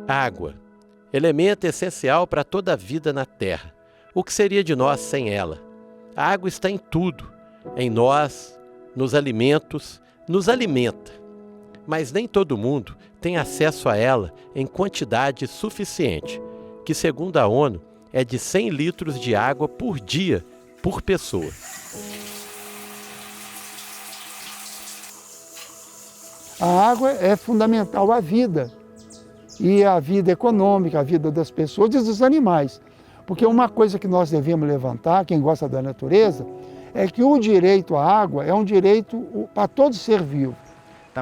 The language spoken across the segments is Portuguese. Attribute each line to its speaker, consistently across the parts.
Speaker 1: Água, elemento essencial para toda a vida na Terra. O que seria de nós sem ela? A água está em tudo, em nós, nos alimentos, nos alimenta. Mas nem todo mundo tem acesso a ela em quantidade suficiente, que segundo a ONU é de 100 litros de água por dia, por pessoa.
Speaker 2: A água é fundamental à vida, e à vida econômica, à vida das pessoas e dos animais. Porque uma coisa que nós devemos levantar, quem gosta da natureza, é que o direito à água é um direito para todo ser vivo.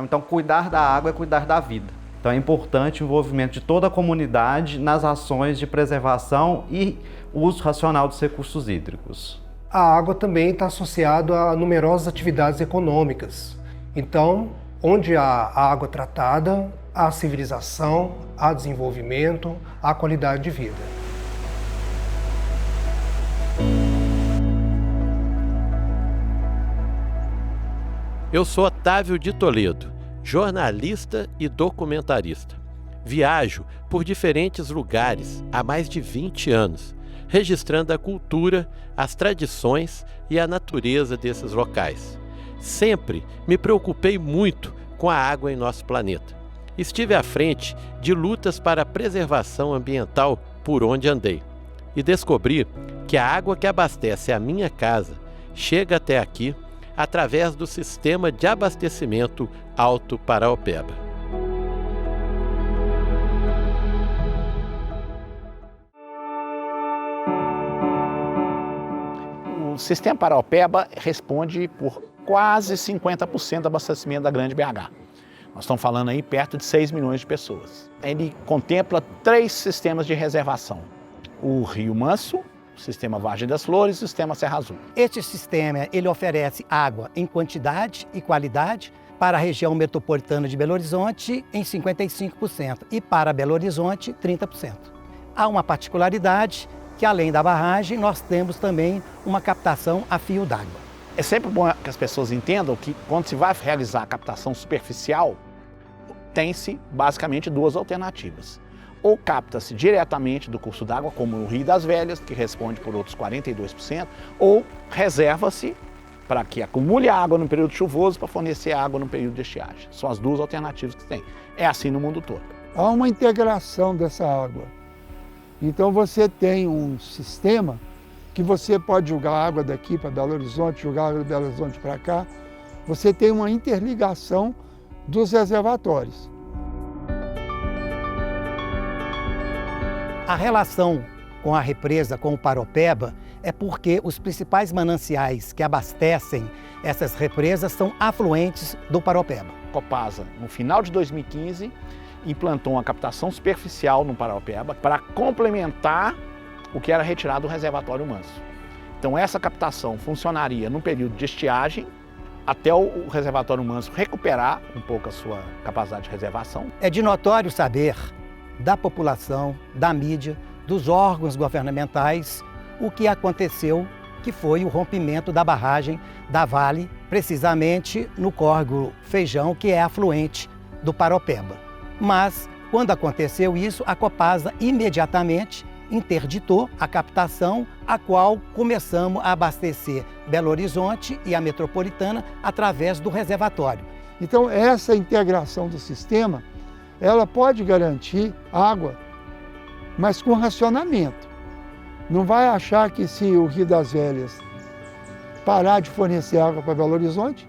Speaker 3: Então, cuidar da água é cuidar da vida. Então, é importante o envolvimento de toda a comunidade nas ações de preservação e uso racional dos recursos hídricos.
Speaker 4: A água também está associada a numerosas atividades econômicas. Então, onde há água tratada, há civilização, há desenvolvimento, há qualidade de vida.
Speaker 1: Eu sou Otávio de Toledo, jornalista e documentarista. Viajo por diferentes lugares há mais de 20 anos, registrando a cultura, as tradições e a natureza desses locais. Sempre me preocupei muito com a água em nosso planeta. Estive à frente de lutas para a preservação ambiental por onde andei e descobri que a água que abastece a minha casa chega até aqui através do sistema de abastecimento Alto Paraopeba.
Speaker 5: O sistema Paraopeba responde por quase 50% do abastecimento da Grande BH. Nós estamos falando aí perto de 6 milhões de pessoas. Ele contempla 3 sistemas de reservação. O Rio Manso, o sistema Vargem das Flores e o sistema Serra Azul.
Speaker 6: Este sistema ele oferece água em quantidade e qualidade para a região metropolitana de Belo Horizonte em 55% e para Belo Horizonte 30%. Há uma particularidade que além da barragem nós temos também uma captação a fio d'água.
Speaker 5: É sempre bom que as pessoas entendam que quando se vai realizar a captação superficial, tem-se basicamente 2 alternativas. Ou capta-se diretamente do curso d'água, como o Rio das Velhas, que responde por outros 42%, ou reserva-se para que acumule água no período chuvoso para fornecer água no período de estiagem. São as 2 alternativas que tem. É assim no mundo todo.
Speaker 2: Há uma integração dessa água. Então você tem um sistema que você pode jogar água daqui para Belo Horizonte, jogar água de Belo Horizonte para cá. Você tem uma interligação dos reservatórios.
Speaker 6: A relação com a represa, com o Paraopeba, é porque os principais mananciais que abastecem essas represas são afluentes do Paraopeba.
Speaker 5: Copasa, no final de 2015, implantou uma captação superficial no Paraopeba para complementar o que era retirado do reservatório Manso. Então essa captação funcionaria no período de estiagem até o reservatório Manso recuperar um pouco a sua capacidade de reservação.
Speaker 6: É de notório saber da população, da mídia, dos órgãos governamentais, o que aconteceu, que foi o rompimento da barragem da Vale, precisamente no córrego Feijão, que é afluente do Paraopeba. Mas, quando aconteceu isso, a Copasa imediatamente interditou a captação, a qual começamos a abastecer Belo Horizonte e a metropolitana através do reservatório.
Speaker 2: Então essa integração do sistema, ela pode garantir água, mas com racionamento. Não vai achar que se o Rio das Velhas parar de fornecer água para Belo Horizonte,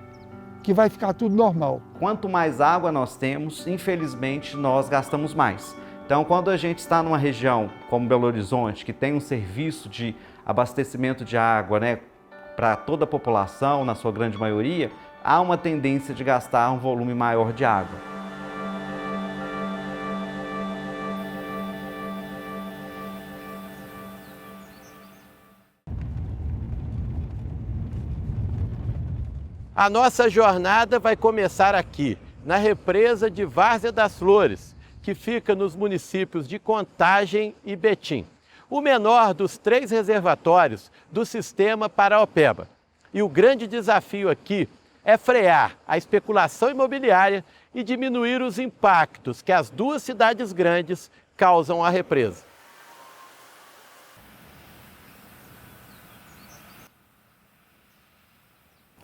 Speaker 2: que vai ficar tudo normal.
Speaker 3: Quanto mais água nós temos, infelizmente, nós gastamos mais. Então, quando a gente está numa região como Belo Horizonte, que tem um serviço de abastecimento de água, para toda a população, na sua grande maioria, há uma tendência de gastar um volume maior de água.
Speaker 1: A nossa jornada vai começar aqui, na represa de Várzea das Flores, que fica nos municípios de Contagem e Betim, o menor dos 3 reservatórios do sistema Paraopeba. E o grande desafio aqui é frear a especulação imobiliária e diminuir os impactos que as 2 cidades grandes causam a represa.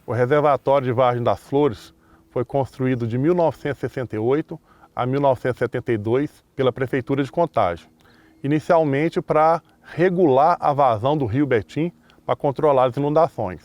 Speaker 7: O reservatório de Vargem das Flores foi construído de 1968 a 1972 pela Prefeitura de Contagem, inicialmente para regular a vazão do rio Betim para controlar as inundações.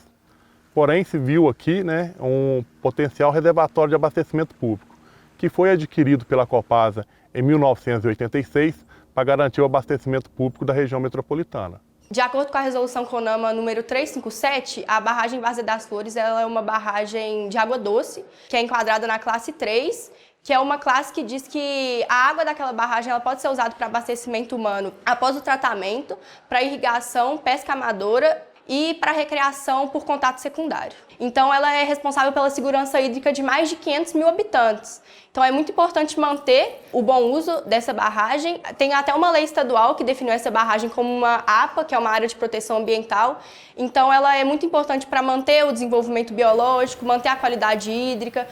Speaker 7: Porém, se viu aqui um potencial reservatório de abastecimento público, que foi adquirido pela Copasa em 1986 para garantir o abastecimento público da região metropolitana.
Speaker 8: De acordo com a resolução CONAMA número 357, a barragem Várzea das Flores ela é uma barragem de água doce, que é enquadrada na classe 3, que é uma classe que diz que a água daquela barragem ela pode ser usada para abastecimento humano após o tratamento, para irrigação, pesca amadora e para recreação por contato secundário. Então, ela é responsável pela segurança hídrica de mais de 500 mil habitantes. Então, é muito importante manter o bom uso dessa barragem. Tem até uma lei estadual que definiu essa barragem como uma APA, que é uma área de proteção ambiental. Então, ela é muito importante para manter o desenvolvimento biológico, manter a qualidade hídrica.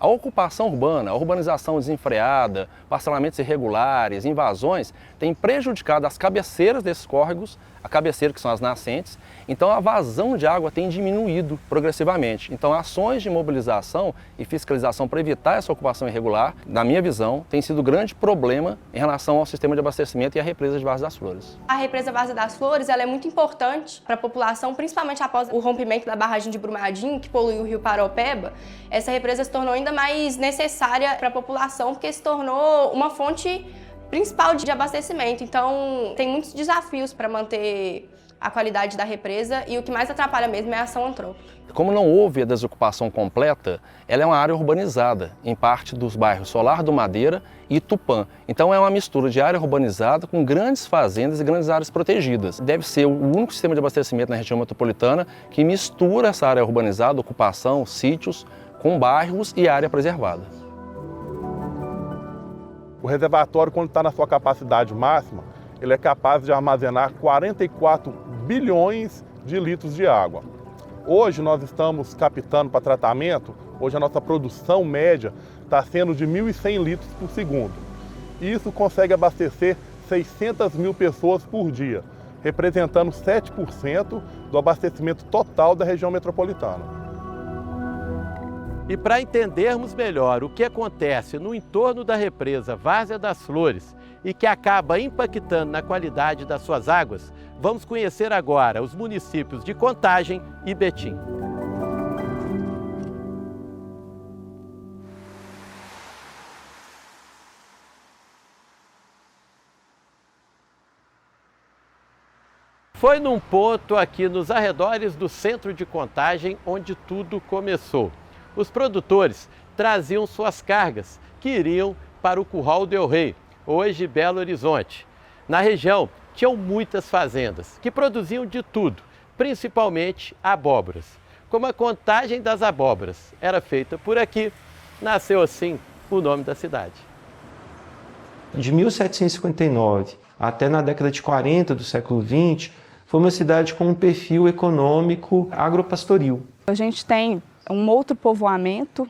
Speaker 9: A ocupação urbana, a urbanização desenfreada, parcelamentos irregulares, invasões, tem prejudicado as cabeceiras desses córregos, a cabeceira que são as nascentes, então a vazão de água tem diminuído progressivamente. Então ações de mobilização e fiscalização para evitar essa ocupação irregular, na minha visão, tem sido um grande problema em relação ao sistema de abastecimento e à represa de Várzea das Flores.
Speaker 8: A represa Várzea das Flores ela é muito importante para a população, principalmente após o rompimento da barragem de Brumadinho, que poluiu o rio Paraopeba. Essa represa se tornou ainda mais necessária para a população, porque se tornou uma fonte principal de abastecimento. Então, tem muitos desafios para manter a qualidade da represa e o que mais atrapalha mesmo é a ação antrópica.
Speaker 9: Como não houve a desocupação completa, ela é uma área urbanizada, em parte dos bairros Solar do Madeira e Tupã. Então é uma mistura de área urbanizada com grandes fazendas e grandes áreas protegidas. Deve ser o único sistema de abastecimento na região metropolitana que mistura essa área urbanizada, ocupação, sítios, com bairros e área preservada.
Speaker 7: O reservatório, quando está na sua capacidade máxima, ele é capaz de armazenar 44 bilhões de litros de água. Hoje nós estamos captando para tratamento, hoje a nossa produção média está sendo de 1.100 litros por segundo. Isso consegue abastecer 600 mil pessoas por dia, representando 7% do abastecimento total da região metropolitana.
Speaker 1: E para entendermos melhor o que acontece no entorno da represa Várzea das Flores e que acaba impactando na qualidade das suas águas, vamos conhecer agora os municípios de Contagem e Betim. Foi num ponto aqui nos arredores do centro de Contagem onde tudo começou. Os produtores traziam suas cargas, que iriam para o Curral del Rei, hoje Belo Horizonte. Na região, tinham muitas fazendas, que produziam de tudo, principalmente abóboras. Como a contagem das abóboras era feita por aqui, nasceu assim o nome da cidade.
Speaker 10: De 1759 até na década de 40 do século XX, foi uma cidade com um perfil econômico agropastoril.
Speaker 11: A gente tem um outro povoamento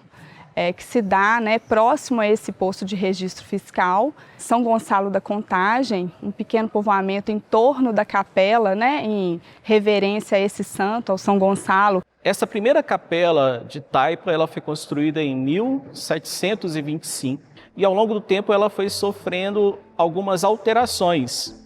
Speaker 11: que se dá próximo a esse posto de registro fiscal, São Gonçalo da Contagem, um pequeno povoamento em torno da capela, em reverência a esse santo, ao São Gonçalo.
Speaker 12: Essa primeira capela de taipa ela foi construída em 1725 e ao longo do tempo ela foi sofrendo algumas alterações.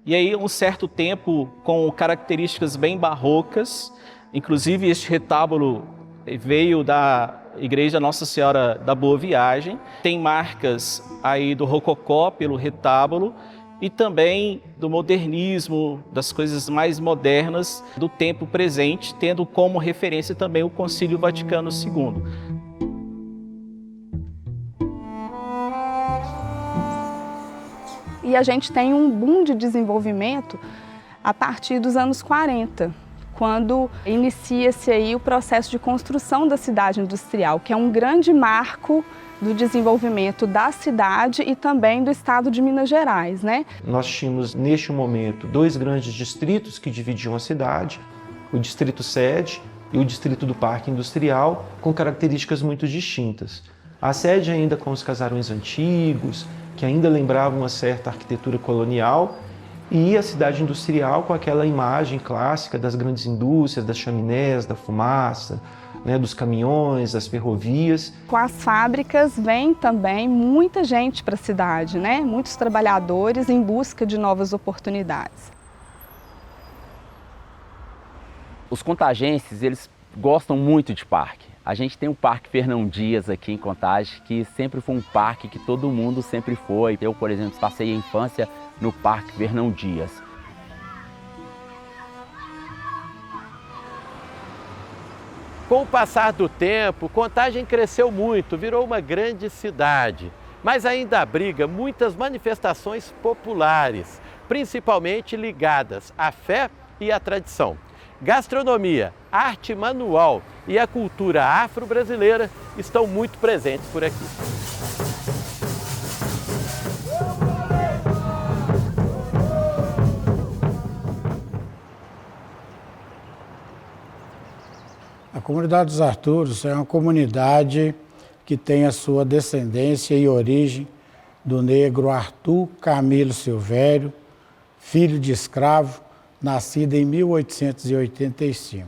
Speaker 12: E aí um certo tempo com características bem barrocas, inclusive este retábulo veio da Igreja Nossa Senhora da Boa Viagem, tem marcas aí do rococó pelo retábulo e também do modernismo, das coisas mais modernas do tempo presente, tendo como referência também o Concílio Vaticano II.
Speaker 11: E a gente tem um boom de desenvolvimento a partir dos anos 40. Quando inicia-se aí o processo de construção da cidade industrial, que é um grande marco do desenvolvimento da cidade e também do estado de Minas Gerais,
Speaker 10: Nós tínhamos, neste momento, dois grandes distritos que dividiam a cidade, o distrito sede e o distrito do Parque Industrial, com características muito distintas. A sede ainda com os casarões antigos, que ainda lembravam uma certa arquitetura colonial, e a cidade industrial com aquela imagem clássica das grandes indústrias, das chaminés, da fumaça, né, dos caminhões, das ferrovias.
Speaker 11: Com as fábricas vem também muita gente para a cidade, né? Muitos trabalhadores em busca de novas oportunidades.
Speaker 13: Os contagenses, eles gostam muito de parque. A gente tem o Parque Fernão Dias aqui em Contagem, que sempre foi um parque que todo mundo sempre foi. Eu, por exemplo, passei a infância no Parque Fernão Dias.
Speaker 1: Com o passar do tempo, Contagem cresceu muito, virou uma grande cidade, mas ainda abriga muitas manifestações populares, principalmente ligadas à fé e à tradição. Gastronomia, arte manual e a cultura afro-brasileira estão muito presentes por aqui.
Speaker 14: A comunidade dos Arturos é uma comunidade que tem a sua descendência e origem do negro Arthur Camilo Silvério, filho de escravo, nascido em 1885.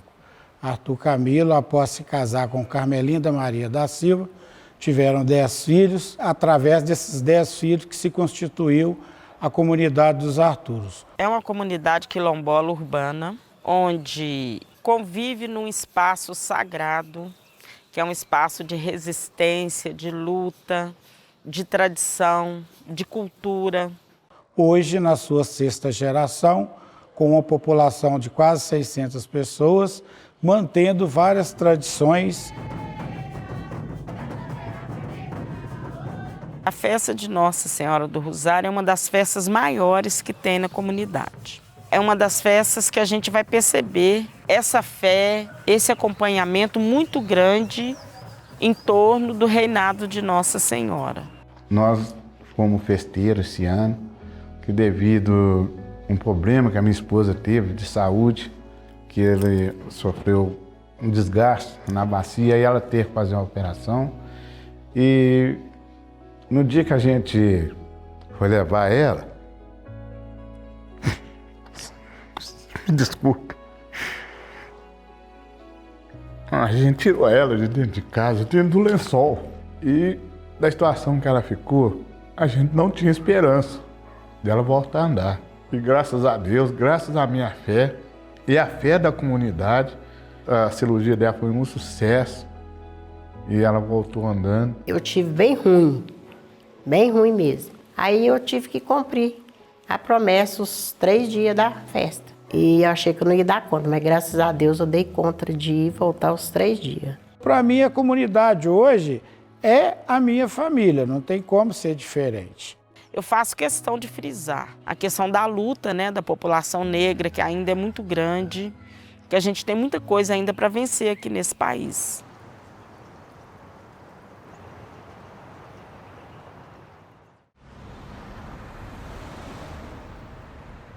Speaker 14: Arthur Camilo, após se casar com Carmelinda Maria da Silva, tiveram 10 filhos, através desses 10 filhos que se constituiu a comunidade dos Arturos.
Speaker 15: É uma comunidade quilombola urbana, onde convive num espaço sagrado, que é um espaço de resistência, de luta, de tradição, de cultura.
Speaker 14: Hoje, na sua 6ª geração, com uma população de quase 600 pessoas, mantendo várias tradições.
Speaker 15: A festa de Nossa Senhora do Rosário é uma das festas maiores que tem na comunidade. É uma das festas que a gente vai perceber essa fé, esse acompanhamento muito grande em torno do reinado de Nossa Senhora.
Speaker 16: Nós fomos festeiros esse ano, que devido a um problema que a minha esposa teve de saúde, que ele sofreu um desgaste na bacia e ela teve que fazer uma operação. E no dia que a gente foi levar ela, desculpa, a gente tirou ela de dentro de casa, dentro do lençol. E da situação que ela ficou, a gente não tinha esperança dela voltar a andar. E graças a Deus, graças à minha fé e à fé da comunidade, a cirurgia dela foi um sucesso e ela voltou andando.
Speaker 17: Eu tive bem ruim mesmo. Aí eu tive que cumprir a promessa, os 3 dias da festa. E eu achei que eu não ia dar conta, mas graças a Deus eu dei conta de ir voltar os 3 dias.
Speaker 14: Para mim, a comunidade hoje é a minha família, não tem como ser diferente.
Speaker 15: Eu faço questão de frisar a questão da luta, né, da população negra, que ainda é muito grande, que a gente tem muita coisa ainda para vencer aqui nesse país.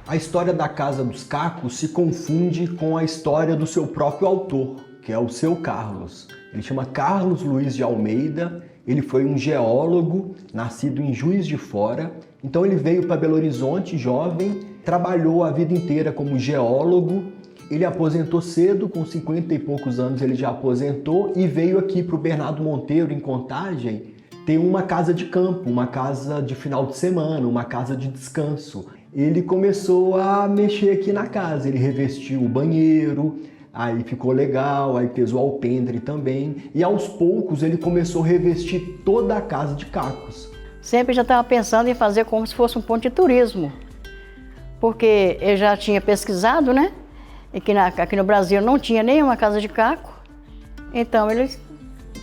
Speaker 18: A história da Casa dos Cacos se confunde com a história do seu próprio autor, que é o seu Carlos. Ele chama Carlos Luiz de Almeida, ele foi um geólogo, nascido em Juiz de Fora. Então ele veio para Belo Horizonte jovem, trabalhou a vida inteira como geólogo. Ele aposentou cedo, com 50 e poucos anos ele já aposentou e veio aqui para o Bernardo Monteiro, em Contagem, ter uma casa de campo, uma casa de final de semana, uma casa de descanso. Ele começou a mexer aqui na casa, ele revestiu o banheiro, aí ficou legal, aí fez o alpendre também, e aos poucos ele começou a revestir toda a casa de cacos.
Speaker 17: Sempre já estava pensando em fazer como se fosse um ponto de turismo, porque eu já tinha pesquisado, né? E que aqui no Brasil não tinha nenhuma casa de caco, então ele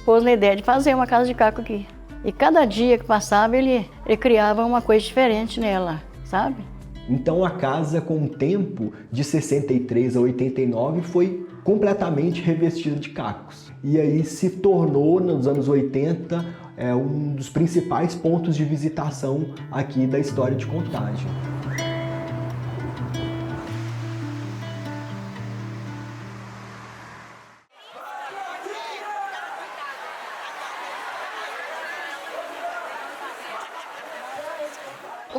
Speaker 17: pôs na ideia de fazer uma casa de caco aqui. E cada dia que passava ele criava uma coisa diferente nela, sabe?
Speaker 18: Então a casa, com o tempo, de 63 a 89, foi completamente revestida de cacos. E aí se tornou, nos anos 80, um dos principais pontos de visitação aqui da história de Contagem.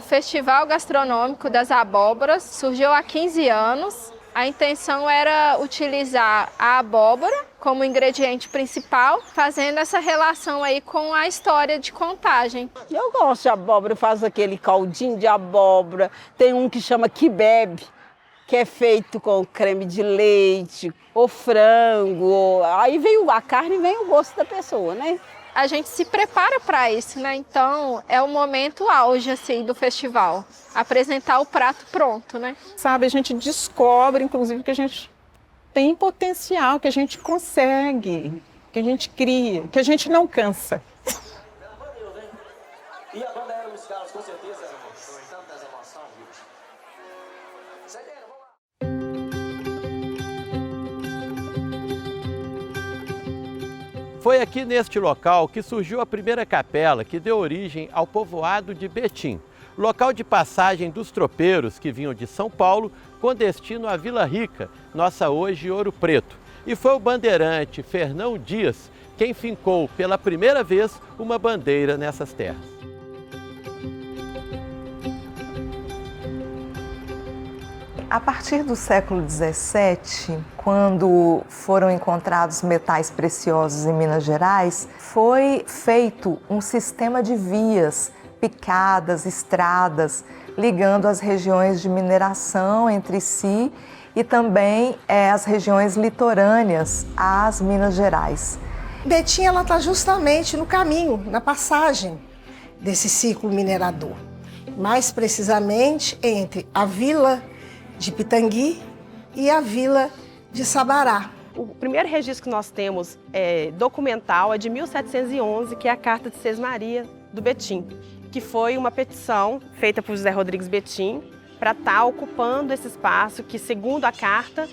Speaker 19: O Festival Gastronômico das Abóboras surgiu há 15 anos. A intenção era utilizar a abóbora como ingrediente principal, fazendo essa relação aí com a história de Contagem.
Speaker 20: Eu gosto de abóbora, faz aquele caldinho de abóbora. Tem um que chama Kibebe, que é feito com creme de leite, ou frango. Aí vem a carne e vem o gosto da pessoa, né?
Speaker 19: A gente se prepara para isso, né? Então é o momento auge assim do festival, apresentar o prato pronto, né?
Speaker 21: Sabe, a gente descobre, inclusive, que a gente tem potencial, que a gente consegue, que a gente cria, que a gente não cansa.
Speaker 22: E a banda Era dos Carlos, com certeza, tantas emoções,
Speaker 1: Foi aqui neste local que surgiu a primeira capela que deu origem ao povoado de Betim, local de passagem dos tropeiros que vinham de São Paulo com destino à Vila Rica, nossa hoje Ouro Preto. E foi o bandeirante Fernão Dias quem fincou pela primeira vez uma bandeira nessas terras.
Speaker 23: A partir do século XVII, quando foram encontrados metais preciosos em Minas Gerais, foi feito um sistema de vias, picadas, estradas, ligando as regiões de mineração entre si e também as regiões litorâneas às Minas Gerais.
Speaker 24: Betim está justamente no caminho, na passagem desse ciclo minerador. Mais precisamente entre a vila de Pitangui e a vila de Sabará.
Speaker 25: O primeiro registro que nós temos documental é de 1711, que é a Carta de Sesmaria do Betim, que foi uma petição feita por José Rodrigues Betim para estar ocupando esse espaço que, segundo a carta,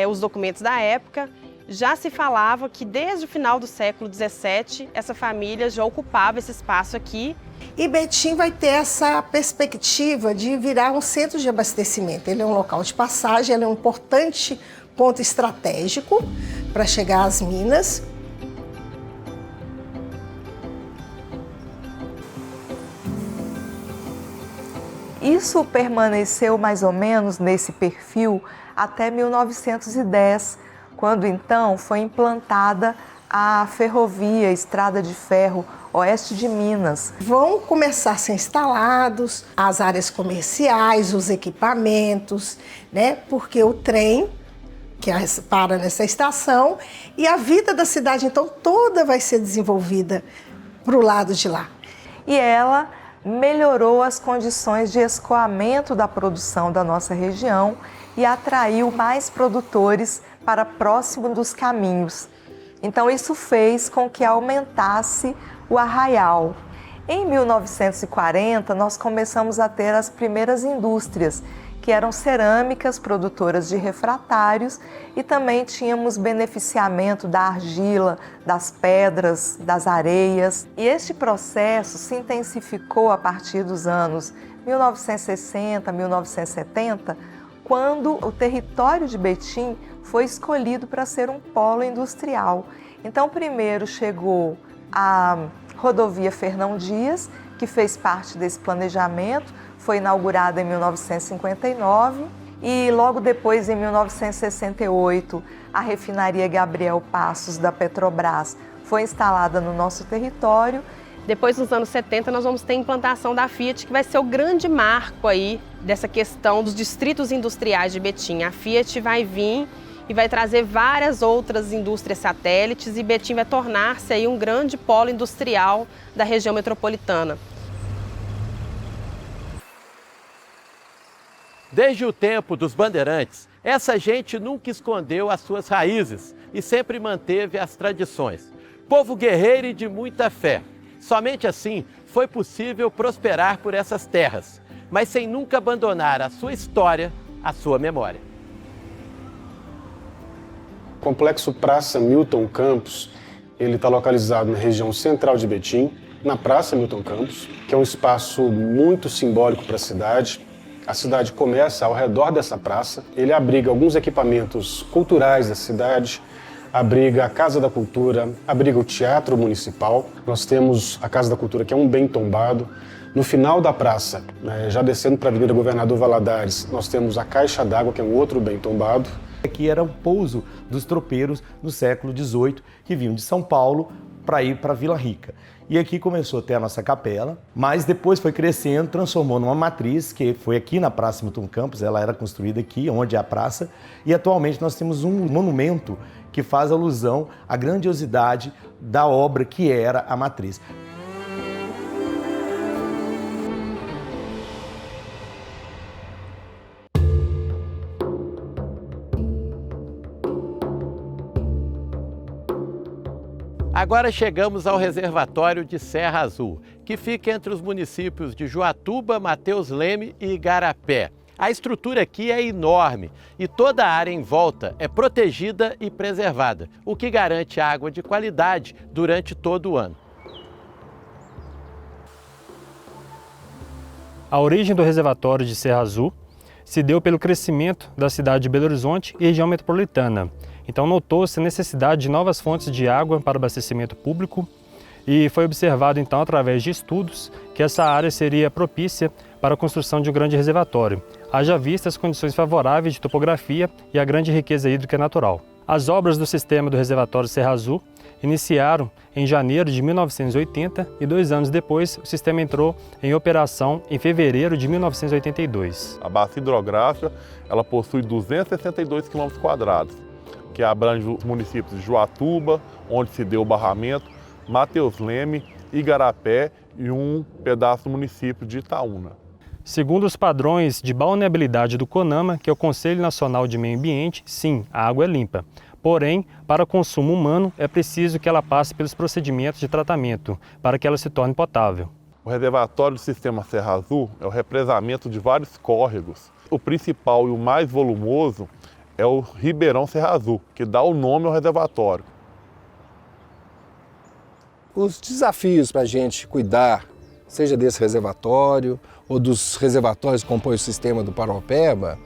Speaker 25: os documentos da época, já se falava que desde o final do século XVII essa família já ocupava esse espaço aqui.
Speaker 24: E Betim vai ter essa perspectiva de virar um centro de abastecimento. Ele é um local de passagem, ele é um importante ponto estratégico para chegar às minas.
Speaker 23: Isso permaneceu mais ou menos nesse perfil até 1910, quando então foi implantada a ferrovia, a estrada de ferro oeste de Minas.
Speaker 24: Vão começar a ser instalados as áreas comerciais, os equipamentos, né? Porque o trem que para nessa estação e a vida da cidade então toda vai ser desenvolvida para o lado de lá.
Speaker 23: E ela melhorou as condições de escoamento da produção da nossa região e atraiu mais produtores para próximo dos caminhos. Então isso fez com que aumentasse o arraial. Em 1940, nós começamos a ter as primeiras indústrias, que eram cerâmicas produtoras de refratários e também tínhamos beneficiamento da argila, das pedras, das areias. E este processo se intensificou a partir dos anos 1960, 1970, quando o território de Betim foi escolhido para ser um polo industrial. Então, primeiro chegou a rodovia Fernão Dias, que fez parte desse planejamento, foi inaugurada em 1959 e logo depois, em 1968, a refinaria Gabriel Passos da Petrobras foi instalada no nosso território.
Speaker 25: Depois, nos anos 70, nós vamos ter a implantação da Fiat, que vai ser o grande marco aí dessa questão dos distritos industriais de Betim. A Fiat vai vir e vai trazer várias outras indústrias satélites e Betim vai tornar-se aí um grande polo industrial da região metropolitana.
Speaker 1: Desde o tempo dos bandeirantes, essa gente nunca escondeu as suas raízes e sempre manteve as tradições. Povo guerreiro e de muita fé. Somente assim foi possível prosperar por essas terras, mas sem nunca abandonar a sua história, a sua memória.
Speaker 26: O Complexo Praça Milton Campos, ele está localizado na região central de Betim, na Praça Milton Campos, que é um espaço muito simbólico para a cidade. A cidade começa ao redor dessa praça, ele abriga alguns equipamentos culturais da cidade, abriga a Casa da Cultura, abriga o Teatro Municipal. Nós temos a Casa da Cultura, que é um bem tombado. No final da praça, já descendo para a Avenida Governador Valadares, nós temos a Caixa d'Água, que é um outro bem tombado.
Speaker 2: Aqui era o pouso dos tropeiros no século XVIII, que vinham de São Paulo para ir para Vila Rica. E aqui começou a ter a nossa capela, mas depois foi crescendo, transformou numa matriz, que foi aqui na Praça Milton Campos, ela era construída aqui, onde é a praça, e atualmente nós temos um monumento que faz alusão à grandiosidade da obra que era a matriz.
Speaker 1: Agora chegamos ao reservatório de Serra Azul, que fica entre os municípios de Joatuba, Mateus Leme e Igarapé. A estrutura aqui é enorme e toda a área em volta é protegida e preservada, o que garante água de qualidade durante todo o ano.
Speaker 3: A origem do reservatório de Serra Azul se deu pelo crescimento da cidade de Belo Horizonte e região metropolitana. Então notou-se a necessidade de novas fontes de água para abastecimento público e foi observado então através de estudos que essa área seria propícia para a construção de um grande reservatório, haja vista as condições favoráveis de topografia e a grande riqueza hídrica natural. As obras do sistema do reservatório Serra Azul iniciaram em janeiro de 1980 e 2 anos depois o sistema entrou em operação em fevereiro de 1982.
Speaker 7: A bacia hidrográfica ela possui 262 km², que abrange os municípios de Joatuba, onde se deu o barramento, Mateus Leme, Igarapé e um pedaço do município de Itaúna.
Speaker 3: Segundo os padrões de balneabilidade do CONAMA, que é o Conselho Nacional de Meio Ambiente, sim, a água é limpa. Porém, para consumo humano, é preciso que ela passe pelos procedimentos de tratamento, para que ela se torne potável.
Speaker 7: O reservatório do sistema Serra Azul é o represamento de vários córregos. O principal e o mais volumoso é o Ribeirão Serra Azul, que dá o nome ao reservatório.
Speaker 4: Os desafios para a gente cuidar, seja desse reservatório ou dos reservatórios que compõem o sistema do Paraopeba,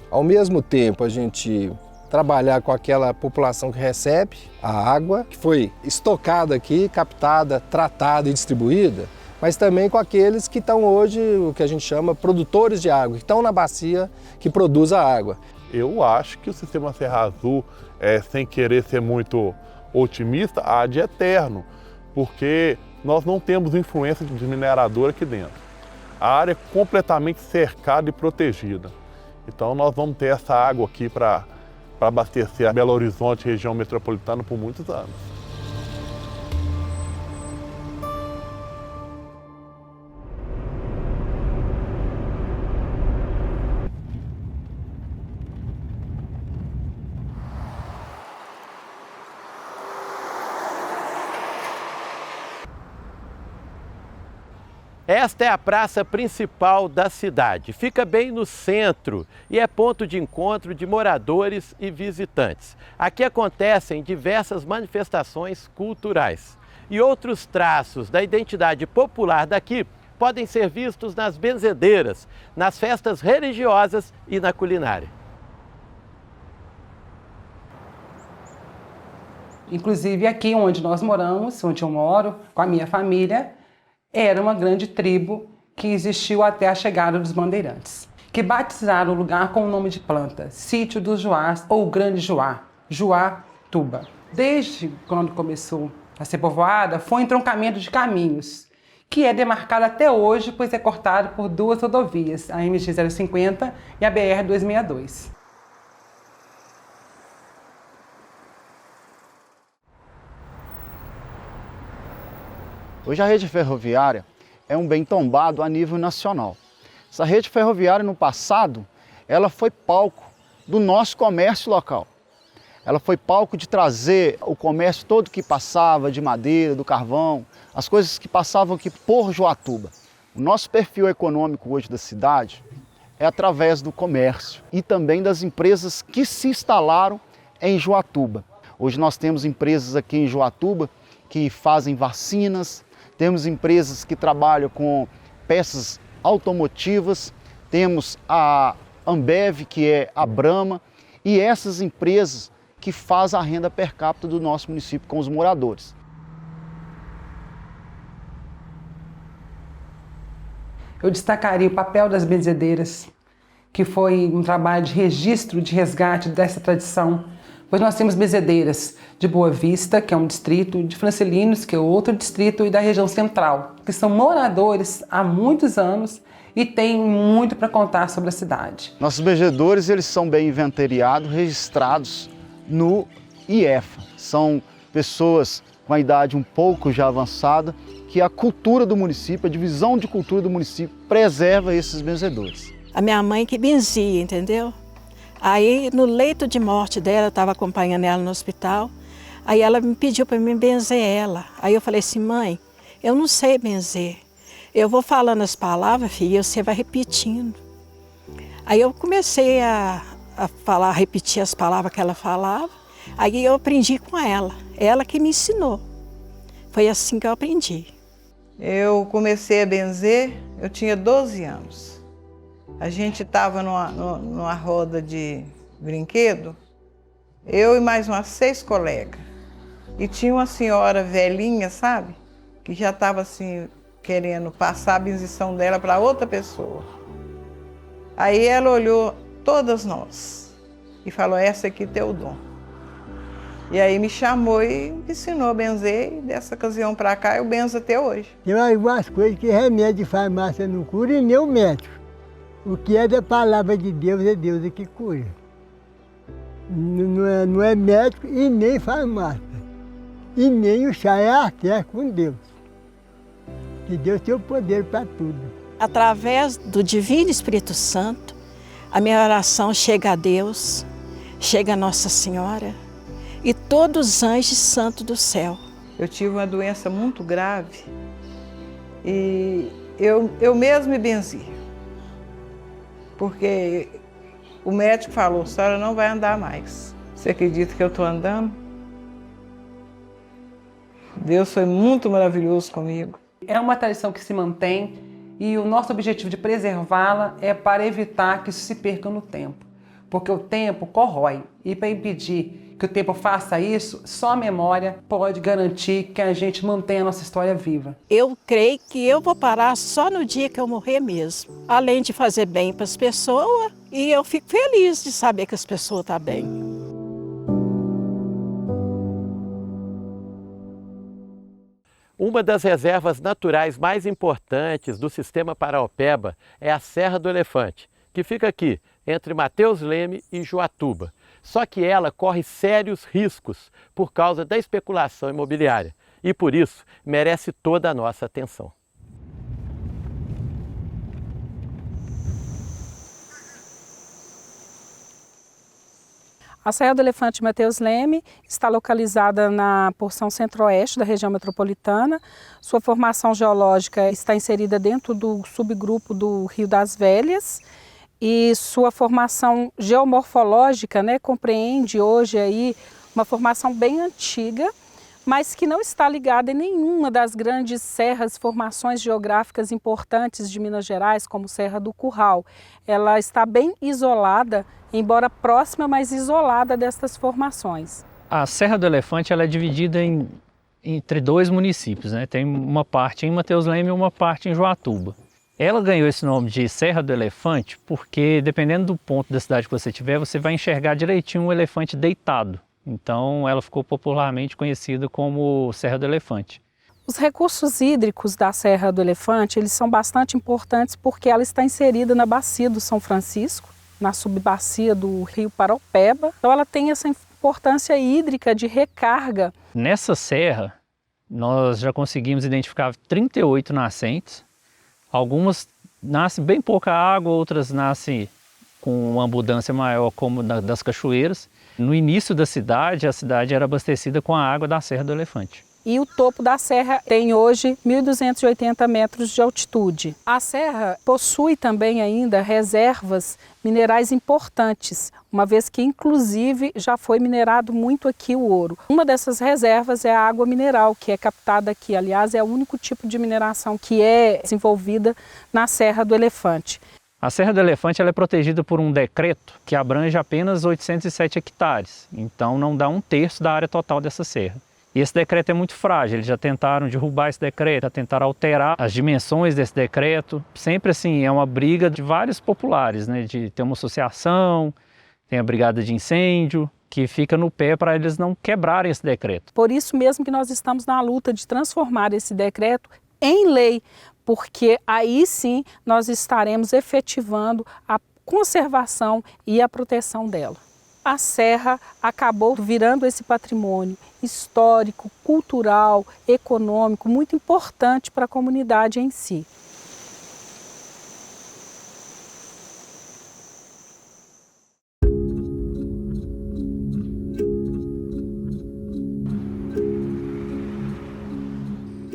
Speaker 4: ao mesmo tempo a gente trabalhar com aquela população que recebe a água, que foi estocada aqui, captada, tratada e distribuída, mas também com aqueles que estão hoje, o que a gente chama produtores de água, que estão na bacia que produz a água.
Speaker 7: Eu acho que o sistema Serra Azul, sem querer ser muito otimista, há de eterno, porque nós não temos influência de minerador aqui dentro. A área é completamente cercada e protegida. Então nós vamos ter essa água aqui para abastecer a Belo Horizonte, região metropolitana, por muitos anos.
Speaker 1: Esta é a praça principal da cidade. Fica bem no centro e é ponto de encontro de moradores e visitantes. Aqui acontecem diversas manifestações culturais. E outros traços da identidade popular daqui podem ser vistos nas benzedeiras, nas festas religiosas e na culinária.
Speaker 5: Inclusive aqui onde nós moramos, onde eu moro, com a minha família, era uma grande tribo que existiu até a chegada dos bandeirantes, que batizaram o lugar com o nome de planta, Sítio dos Juás ou Grande Juá, Joatuba. Desde quando começou a ser povoada, foi um entroncamento de caminhos, que é demarcado até hoje, pois é cortado por 2 rodovias, a MG 050 e a BR 262.
Speaker 6: Hoje a rede ferroviária é um bem tombado a nível nacional. Essa rede ferroviária no passado, ela foi palco do nosso comércio local. Ela foi palco de trazer o comércio todo que passava, de madeira, do carvão, as coisas que passavam aqui por Joatuba. O nosso perfil econômico hoje da cidade é através do comércio e também das empresas que se instalaram em Joatuba. Hoje nós temos empresas aqui em Joatuba que fazem vacinas, temos empresas que trabalham com peças automotivas, temos a Ambev, que é a Brahma, e essas empresas que fazem a renda per capita do nosso município com os moradores.
Speaker 5: eu destacaria o papel das benzedeiras, que foi um trabalho de registro, de resgate dessa tradição. Pois nós temos benzedeiras de Boa Vista, que é um distrito, de Francilinos, que é outro distrito, e da região central, que são moradores há muitos anos e têm muito para contar sobre a cidade.
Speaker 6: Nossos benzedores, eles são bem inventariados, registrados no IEFA. São pessoas com a idade um pouco já avançada, que a cultura do município, a divisão de cultura do município, preserva esses benzedores.
Speaker 8: A minha mãe que benzia, entendeu? Aí, no leito de morte dela, eu estava acompanhando ela no hospital, aí ela me pediu para mim benzer ela. Aí eu falei assim, mãe, eu não sei benzer. Eu vou falando as palavras, filha, e você vai repetindo. Aí eu comecei a falar, a repetir as palavras que ela falava, aí eu aprendi com ela que me ensinou. Foi assim que eu aprendi.
Speaker 9: Eu comecei a benzer, eu tinha 12 anos. A gente estava numa roda de brinquedo, eu e mais umas 6 colegas. E tinha uma senhora velhinha, sabe? Que já estava assim, querendo passar a benzição dela para outra pessoa. Aí ela olhou todas nós e falou, essa aqui tem o dom. E aí me chamou e me ensinou a benzer, e dessa ocasião para cá eu benzo até hoje.
Speaker 10: Tem algumas coisas que remédio de farmácia não cura e nem o médico. O que é da palavra de Deus é Deus que cura. Não é médico e nem farmácia. E nem o chá é arté com Deus. Que Deus tem o poder para tudo.
Speaker 8: Através do Divino Espírito Santo, a minha oração chega a Deus, chega a Nossa Senhora e todos os anjos santos do céu.
Speaker 9: Eu tive uma doença muito grave e eu mesmo me benzi. Porque o médico falou, a senhora não vai andar mais. Você acredita que eu estou andando? Deus foi muito maravilhoso comigo.
Speaker 5: É uma tradição que se mantém e o nosso objetivo de preservá-la é para evitar que isso se perca no tempo. Porque o tempo corrói e para impedir que o tempo faça isso, só a memória pode garantir que a gente mantenha a nossa história viva.
Speaker 8: Eu creio que eu vou parar só no dia que eu morrer mesmo. Além de fazer bem para as pessoas, e eu fico feliz de saber que as pessoas estão bem.
Speaker 1: Uma das reservas naturais mais importantes do sistema Paraopeba é a Serra do Elefante, que fica aqui, entre Mateus Leme e Joatuba. Só que ela corre sérios riscos por causa da especulação imobiliária e, por isso, merece toda a nossa atenção.
Speaker 21: A Serra do Elefante Mateus Leme está localizada na porção centro-oeste da região metropolitana. Sua formação geológica está inserida dentro do subgrupo do Rio das Velhas e sua formação geomorfológica, compreende hoje aí uma formação bem antiga, mas que não está ligada em nenhuma das grandes serras, formações geográficas importantes de Minas Gerais, como Serra do Curral. Ela está bem isolada, embora próxima, mas isolada destas formações.
Speaker 3: A Serra do Elefante ela é dividida entre 2 municípios, Tem uma parte em Mateus Leme e uma parte em Joatuba. Ela ganhou esse nome de Serra do Elefante porque, dependendo do ponto da cidade que você estiver, você vai enxergar direitinho um elefante deitado. Então, ela ficou popularmente conhecida como Serra do Elefante.
Speaker 21: Os recursos hídricos da Serra do Elefante, eles são bastante importantes porque ela está inserida na bacia do São Francisco, na subbacia do rio Paraopeba. Então, ela tem essa importância hídrica de recarga.
Speaker 3: Nessa serra, nós já conseguimos identificar 38 nascentes. Algumas nascem bem pouca água, outras nascem com uma abundância maior, como das cachoeiras. No início da cidade, a cidade era abastecida com a água da Serra do Elefante.
Speaker 21: E o topo da serra tem hoje 1.280 metros de altitude. A serra possui também ainda reservas minerais importantes, uma vez que inclusive já foi minerado muito aqui o ouro. Uma dessas reservas é a água mineral, que é captada aqui. Aliás, é o único tipo de mineração que é desenvolvida na Serra do Elefante.
Speaker 3: A Serra do Elefante ela é protegida por um decreto que abrange apenas 807 hectares, então não dá 1/3 da área total dessa serra.
Speaker 11: E esse decreto é muito frágil, eles já tentaram derrubar esse decreto, já tentaram alterar as dimensões desse decreto. Sempre assim, é uma briga de vários populares, né? De ter uma associação, tem a brigada de incêndio, que fica no pé para eles não quebrarem esse decreto.
Speaker 21: Por isso mesmo que nós estamos na luta de transformar esse decreto em lei, porque aí sim nós estaremos efetivando a conservação e a proteção dela. A serra acabou virando esse patrimônio histórico, cultural, econômico, muito importante para a comunidade em si.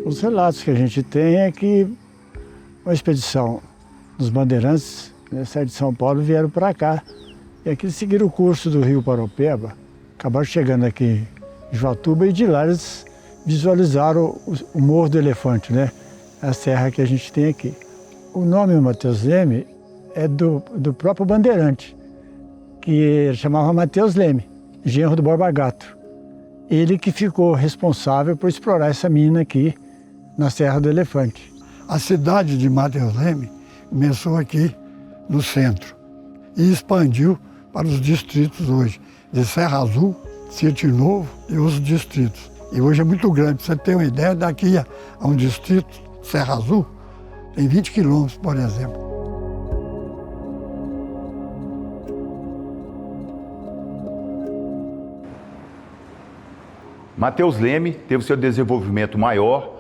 Speaker 12: Os relatos que a gente tem é que uma expedição dos bandeirantes, saíram de São Paulo, vieram para cá. E aqui eles seguiram o curso do rio Paropeba, acabaram chegando aqui em Joatuba e de lá eles visualizaram o Morro do Elefante, né? A serra que a gente tem aqui. O nome Mateus Leme é do próprio bandeirante, que ele chamava Mateus Leme, genro do Borba Gato. Ele que ficou responsável por explorar essa mina aqui na Serra do Elefante.
Speaker 13: A cidade de Mateus Leme começou aqui no centro e expandiu para os distritos hoje, de Serra Azul, Sítio Novo e os distritos. E hoje é muito grande, para você ter uma ideia, daqui a um distrito, Serra Azul, tem 20 quilômetros, por exemplo.
Speaker 14: Mateus Leme teve seu desenvolvimento maior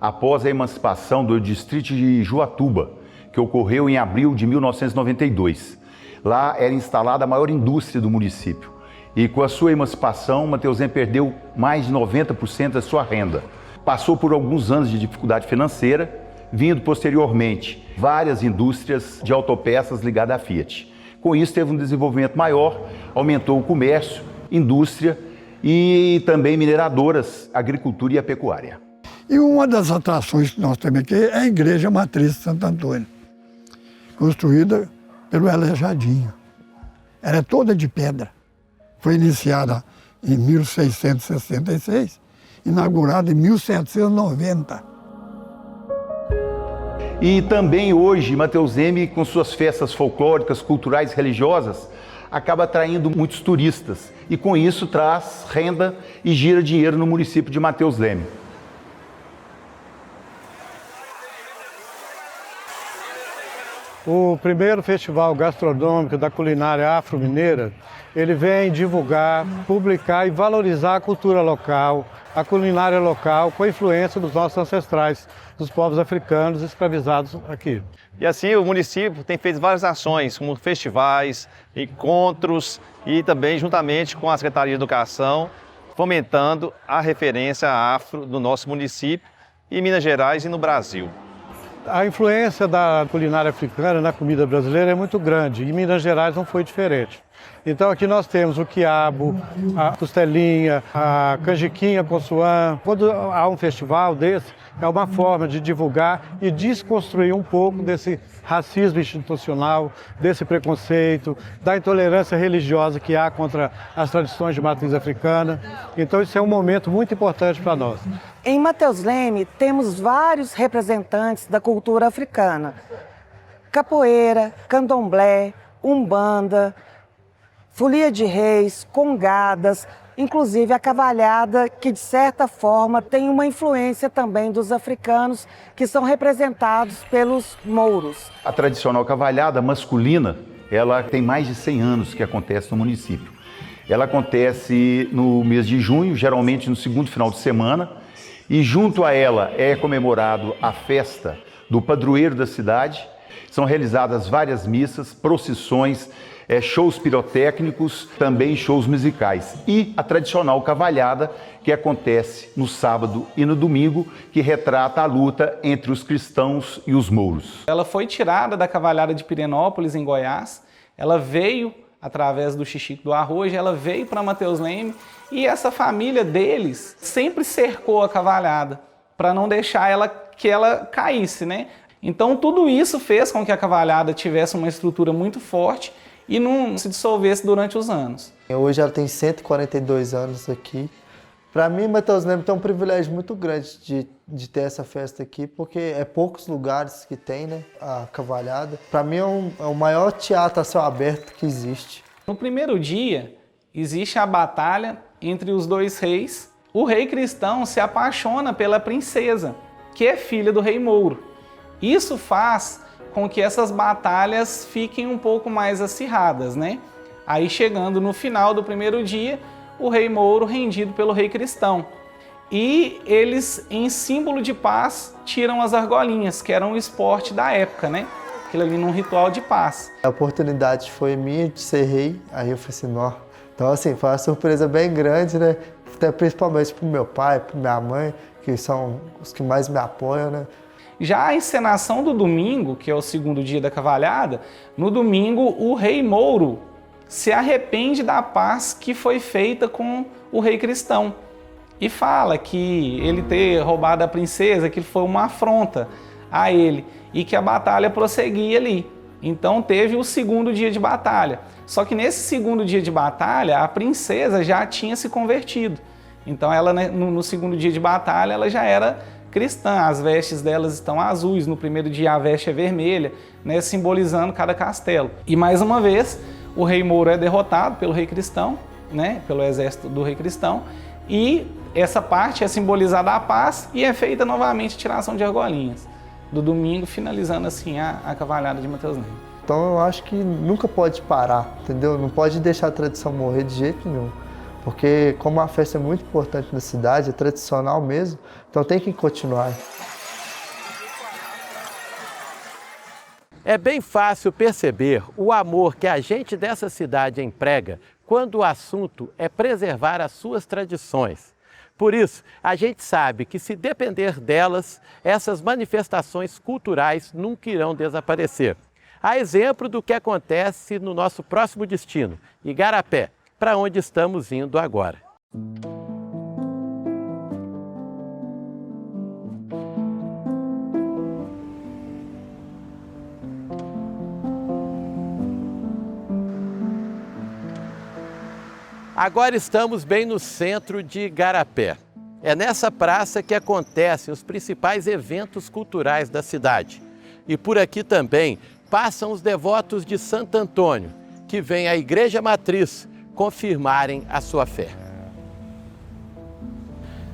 Speaker 14: após a emancipação do distrito de Joatuba, que ocorreu em abril de 1992. Lá era instalada a maior indústria do município. E com a sua emancipação, Mateus Leme perdeu mais de 90% da sua renda. Passou por alguns anos de dificuldade financeira, vindo posteriormente várias indústrias de autopeças ligadas à Fiat. Com isso, teve um desenvolvimento maior, aumentou o comércio, indústria e também mineradoras, agricultura e a pecuária.
Speaker 13: E uma das atrações que nós temos aqui é a Igreja Matriz de Santo Antônio, construída pelo Elejadinho. Ela é toda de pedra. Foi iniciada em 1666, inaugurada em 1790.
Speaker 14: E também hoje, Mateus Leme, com suas festas folclóricas, culturais e religiosas, acaba atraindo muitos turistas e com isso traz renda e gira dinheiro no município de Mateus Leme.
Speaker 12: O primeiro festival gastronômico da culinária afro-mineira, ele vem divulgar, publicar e valorizar a cultura local, a culinária local, com a influência dos nossos ancestrais, dos povos africanos escravizados aqui.
Speaker 15: E assim o município tem feito várias ações, como festivais, encontros e também juntamente com a Secretaria de Educação, fomentando a referência afro do nosso município em Minas Gerais e no Brasil.
Speaker 12: A influência da culinária africana na comida brasileira é muito grande e em Minas Gerais não foi diferente. Então aqui nós temos o quiabo, a costelinha, a canjiquinha com suã. Quando há um festival desse, é uma forma de divulgar e desconstruir um pouco desse racismo institucional, desse preconceito, da intolerância religiosa que há contra as tradições de matriz africana. Então isso é um momento muito importante para nós.
Speaker 16: Em Mateus Leme temos vários representantes da cultura africana. Capoeira, candomblé, umbanda, folia de reis, congadas, inclusive a cavalhada, que de certa forma tem uma influência também dos africanos, que são representados pelos mouros.
Speaker 14: A tradicional cavalhada masculina, ela tem mais de 100 anos que acontece no município. Ela acontece no mês de junho, geralmente no segundo final de semana, e junto a ela é comemorado a festa do padroeiro da cidade. São realizadas várias missas, procissões, shows pirotécnicos, também shows musicais. E a tradicional cavalhada, que acontece no sábado e no domingo, que retrata a luta entre os cristãos e os mouros.
Speaker 27: Ela foi tirada da cavalhada de Pirenópolis, em Goiás. Ela veio através do Xixico do Arrojo, ela veio para Mateus Leme e essa família deles sempre cercou a cavalhada para não deixar que ela caísse, né? Então tudo isso fez com que a cavalhada tivesse uma estrutura muito forte e não se dissolvesse durante os anos.
Speaker 28: Hoje ela tem 142 anos aqui,
Speaker 17: Para mim, Mateus Leme tem um privilégio muito grande de ter essa festa aqui, porque é poucos lugares que tem, né, a cavalhada. Para mim é o maior teatro a céu aberto que existe.
Speaker 27: No primeiro dia, existe a batalha entre os dois reis. O rei cristão se apaixona pela princesa, que é filha do rei Mouro. Isso faz com que essas batalhas fiquem um pouco mais acirradas, né? Aí chegando no final do primeiro dia, o rei Mouro rendido pelo rei cristão. E eles, em símbolo de paz, tiram as argolinhas, que eram o esporte da época, né? Aquilo ali num ritual de paz.
Speaker 17: A oportunidade foi minha de ser rei, aí eu falei assim, nó. Então assim, foi uma surpresa bem grande, né? Até principalmente pro meu pai, pra minha mãe, que são os que mais me apoiam, né?
Speaker 27: Já a encenação do domingo, que é o segundo dia da cavalhada, no domingo o rei Mouro se arrepende da paz que foi feita com o rei cristão e fala que ele ter roubado a princesa, que foi uma afronta a ele e que a batalha prosseguia ali. Então teve o segundo dia de batalha. Só que nesse segundo dia de batalha, a princesa já tinha se convertido. Então ela, no segundo dia de batalha, ela já era cristã. As vestes delas estão azuis. No primeiro dia a veste é vermelha, né, simbolizando cada castelo. E mais uma vez, o rei Mouro é derrotado pelo rei cristão, né, pelo exército do rei cristão, e essa parte é simbolizada a paz e é feita novamente a tiração de argolinhas. Do domingo, finalizando assim a cavalhada de Mateus Leme.
Speaker 17: Então eu acho que nunca pode parar, entendeu? Não pode deixar a tradição morrer de jeito nenhum. Porque como a festa é muito importante na cidade, é tradicional mesmo, então tem que continuar.
Speaker 1: É bem fácil perceber o amor que a gente dessa cidade emprega quando o assunto é preservar as suas tradições. Por isso, a gente sabe que se depender delas, essas manifestações culturais nunca irão desaparecer. A exemplo do que acontece no nosso próximo destino, Igarapé, para onde estamos indo agora. Agora estamos bem no centro de Igarapé. É nessa praça que acontecem os principais eventos culturais da cidade. E por aqui também passam os devotos de Santo Antônio, que vêm à Igreja Matriz confirmarem a sua fé.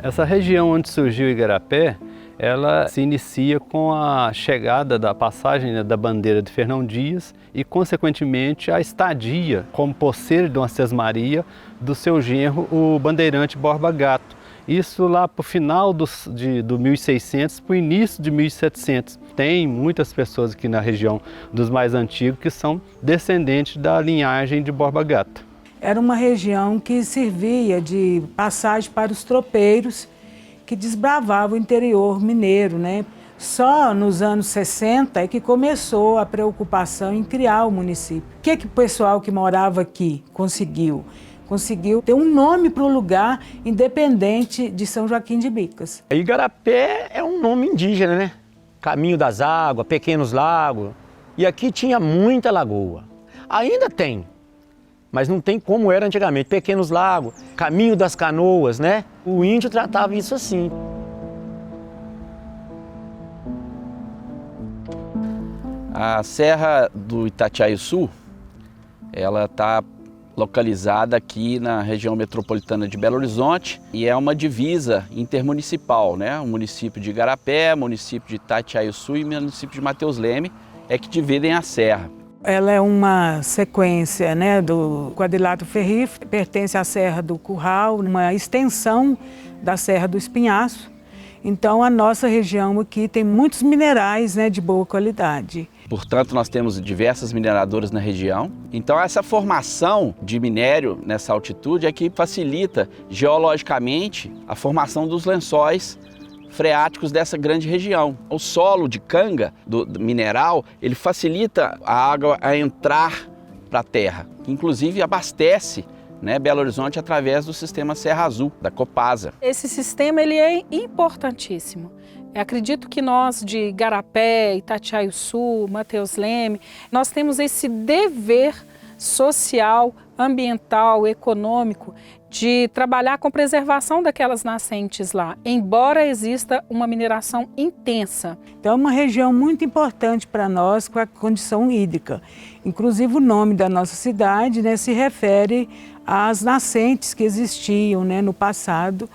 Speaker 18: Essa região onde surgiu Igarapé, ela se inicia com a chegada da passagem, né, da bandeira de Fernão Dias e, consequentemente, a estadia como poceiro de Dona Sesmaria do seu genro, o bandeirante Borba Gato. Isso lá para o final do 1600, para o início de 1700. Tem muitas pessoas aqui na região dos mais antigos que são descendentes da linhagem de Borba Gato.
Speaker 19: Era uma região que servia de passagem para os tropeiros que desbravavam o interior mineiro, né? Só nos anos 60 é que começou a preocupação em criar o município. O que o pessoal que morava aqui conseguiu? Conseguiu ter um nome para o lugar independente de São Joaquim de Bicas.
Speaker 20: Igarapé é um nome indígena, né? Caminho das águas, pequenos lagos. E aqui tinha muita lagoa. Ainda tem, mas não tem como era antigamente. Pequenos lagos, caminho das canoas, né? O índio tratava isso assim.
Speaker 22: A Serra do Itatiaia-Sul, ela está localizada aqui na região metropolitana de Belo Horizonte e é uma divisa intermunicipal, né? O município de Igarapé, município de Itatiaia-Sul e município de Mateus Leme é que dividem a serra.
Speaker 19: Ela é uma sequência, né, do quadrilátero ferrífero, pertence à Serra do Curral, uma extensão da Serra do Espinhaço. Então a nossa região aqui tem muitos minerais, né, de boa qualidade.
Speaker 22: Portanto, nós temos diversas mineradoras na região. Então, essa formação de minério nessa altitude é que facilita geologicamente a formação dos lençóis freáticos dessa grande região. O solo de canga do mineral, ele facilita a água a entrar para a terra, que inclusive abastece, né, Belo Horizonte através do sistema Serra Azul, da Copasa.
Speaker 21: Esse sistema ele é importantíssimo. Eu acredito que nós de Igarapé, Itatiaia-Sul, Mateus Leme, nós temos esse dever social ambiental, econômico, de trabalhar com preservação daquelas nascentes lá, embora exista uma mineração intensa.
Speaker 19: Então é uma região muito importante para nós com a condição hídrica. Inclusive o nome da nossa cidade, né, se refere às nascentes que existiam, né, no passado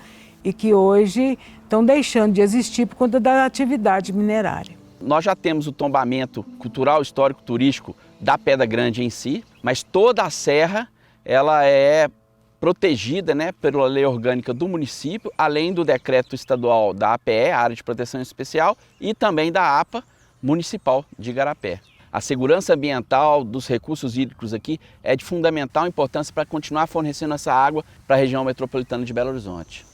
Speaker 19: e que hoje estão deixando de existir por conta da atividade minerária.
Speaker 22: Nós já temos o tombamento cultural, histórico, turístico da Pedra Grande em si, mas toda a serra ela é protegida, né, pela lei orgânica do município, além do decreto estadual da APE, Área de Proteção Especial, e também da APA Municipal de Igarapé. A segurança ambiental dos recursos hídricos aqui é de fundamental importância para continuar fornecendo essa água para a região metropolitana de Belo Horizonte.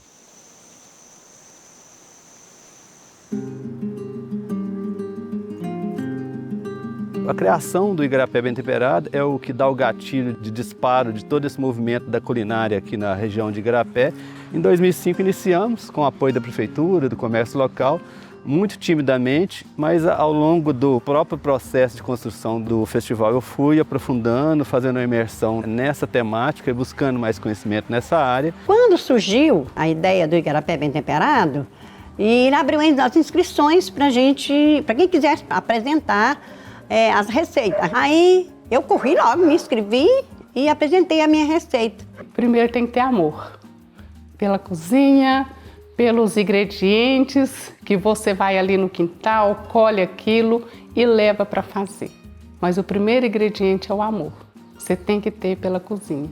Speaker 18: A criação do Igarapé Bem Temperado é o que dá o gatilho de disparo de todo esse movimento da culinária aqui na região de Igarapé. Em 2005 iniciamos com o apoio da prefeitura, do comércio local, muito timidamente, mas ao longo do próprio processo de construção do festival eu fui aprofundando, fazendo uma imersão nessa temática e buscando mais conhecimento nessa área.
Speaker 2: Quando surgiu a ideia do Igarapé Bem Temperado, ele abriu as inscrições para quem quisesse apresentar as receitas. Aí eu corri logo, me inscrevi e apresentei a minha receita.
Speaker 4: Primeiro tem que ter amor pela cozinha, pelos ingredientes que você vai ali no quintal, colhe aquilo e leva para fazer. Mas o primeiro ingrediente é o amor. Você tem que ter pela cozinha.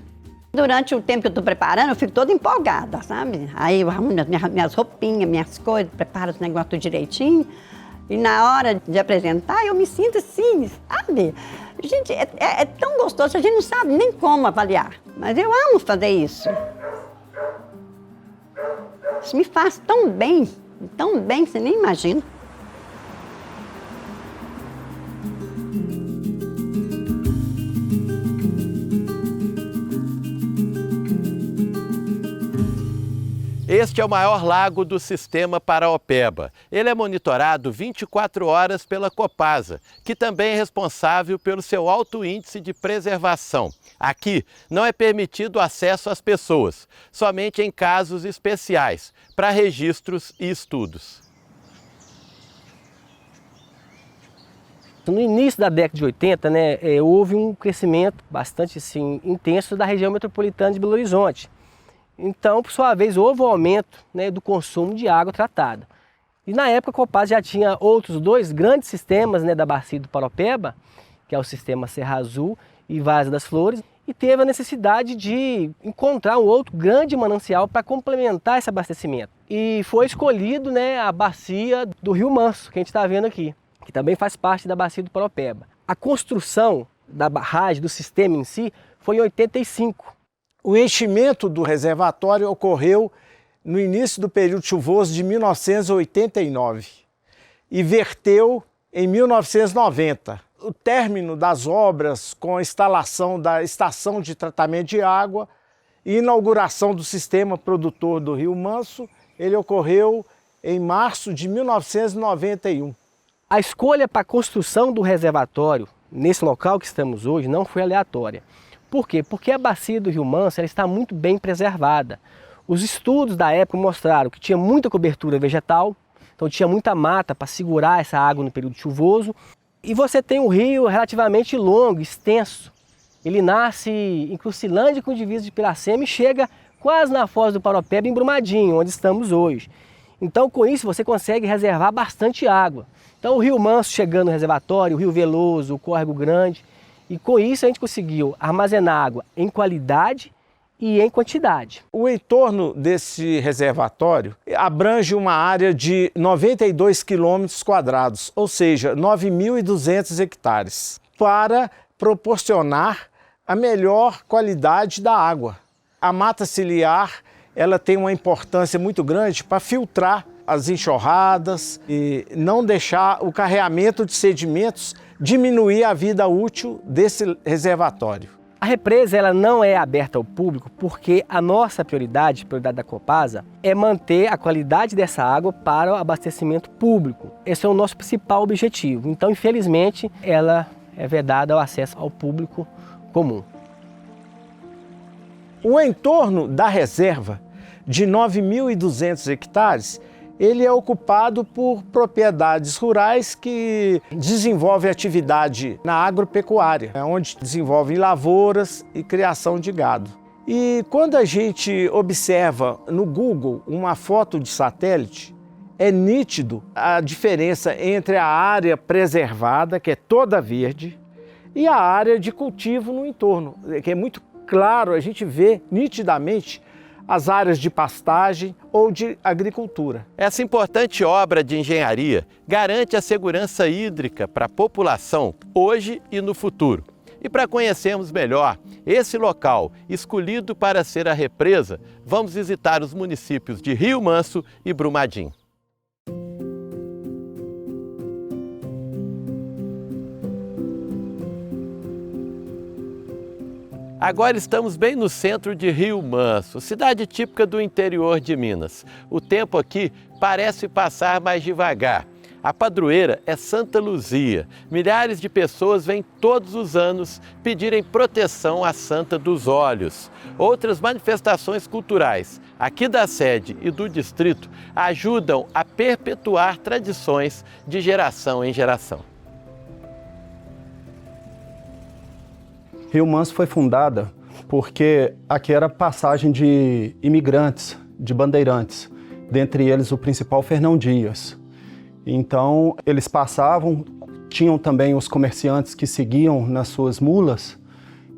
Speaker 2: Durante o tempo que eu estou preparando, eu fico toda empolgada, sabe? Aí eu arrumo minhas roupinhas, minhas coisas, preparo os negócios direitinho. E na hora de apresentar, eu me sinto assim, sabe? Gente, é tão gostoso, a gente não sabe nem como avaliar. Mas eu amo fazer isso. Isso me faz tão bem, você nem imagina.
Speaker 1: Este é o maior lago do sistema Paraopeba. Ele é monitorado 24 horas pela Copasa, que também é responsável pelo seu alto índice de preservação. Aqui não é permitido acesso às pessoas, somente em casos especiais, para registros e estudos.
Speaker 7: No início da década de 80, houve um crescimento bastante intenso da região metropolitana de Belo Horizonte. Então, por sua vez, houve um aumento do consumo de água tratada. E na época a Copasa já tinha outros dois grandes sistemas da bacia do Paraopeba, que é o sistema Serra Azul e Várzea das Flores, e teve a necessidade de encontrar um outro grande manancial para complementar esse abastecimento. E foi escolhido a bacia do Rio Manso, que a gente está vendo aqui, que também faz parte da bacia do Paraopeba. A construção da barragem, do sistema em si, foi em 85.
Speaker 23: O enchimento do reservatório ocorreu no início do período chuvoso de 1989 e verteu em 1990. O término das obras com a instalação da estação de tratamento de água e inauguração do sistema produtor do Rio Manso, ele ocorreu em março de 1991.
Speaker 7: A escolha para a construção do reservatório nesse local que estamos hoje não foi aleatória. Por quê? Porque a bacia do Rio Manso ela está muito bem preservada. Os estudos da época mostraram que tinha muita cobertura vegetal, então tinha muita mata para segurar essa água no período chuvoso. E você tem um rio relativamente longo, extenso. Ele nasce em Crucilândia com divisa de Piracema e chega quase na foz do Paraopeba, em Brumadinho, onde estamos hoje. Então, com isso, você consegue reservar bastante água. Então, o Rio Manso chegando no reservatório, o Rio Veloso, o Córrego Grande. E com isso a gente conseguiu armazenar água em qualidade e em quantidade.
Speaker 23: O entorno desse reservatório abrange uma área de 92 quilômetros quadrados, ou seja, 9.200 hectares, para proporcionar a melhor qualidade da água. A mata ciliar ela tem uma importância muito grande para filtrar as enxurradas e não deixar o carreamento de sedimentos diminuir a vida útil desse reservatório.
Speaker 7: A represa ela não é aberta ao público porque a nossa prioridade da Copasa, é manter a qualidade dessa água para o abastecimento público. Esse é o nosso principal objetivo. Então, infelizmente, ela é vedada ao acesso ao público comum.
Speaker 23: O entorno da reserva, de 9.200 hectares, ele é ocupado por propriedades rurais que desenvolvem atividade na agropecuária, onde desenvolvem lavouras e criação de gado. E quando a gente observa no Google uma foto de satélite, é nítido a diferença entre a área preservada, que é toda verde, e a área de cultivo no entorno, que é muito claro, a gente vê nitidamente as áreas de pastagem ou de agricultura.
Speaker 1: Essa importante obra de engenharia garante a segurança hídrica para a população hoje e no futuro. E para conhecermos melhor esse local escolhido para ser a represa, vamos visitar os municípios de Rio Manso e Brumadinho. Agora estamos bem no centro de Rio Manso, cidade típica do interior de Minas. O tempo aqui parece passar mais devagar. A padroeira é Santa Luzia. Milhares de pessoas vêm todos os anos pedirem proteção à Santa dos Olhos. Outras manifestações culturais, aqui da sede e do distrito, ajudam a perpetuar tradições de geração em geração.
Speaker 5: Rio Manso foi fundada porque aqui era passagem de imigrantes, de bandeirantes, dentre eles o principal Fernão Dias. Então eles passavam, tinham também os comerciantes que seguiam nas suas mulas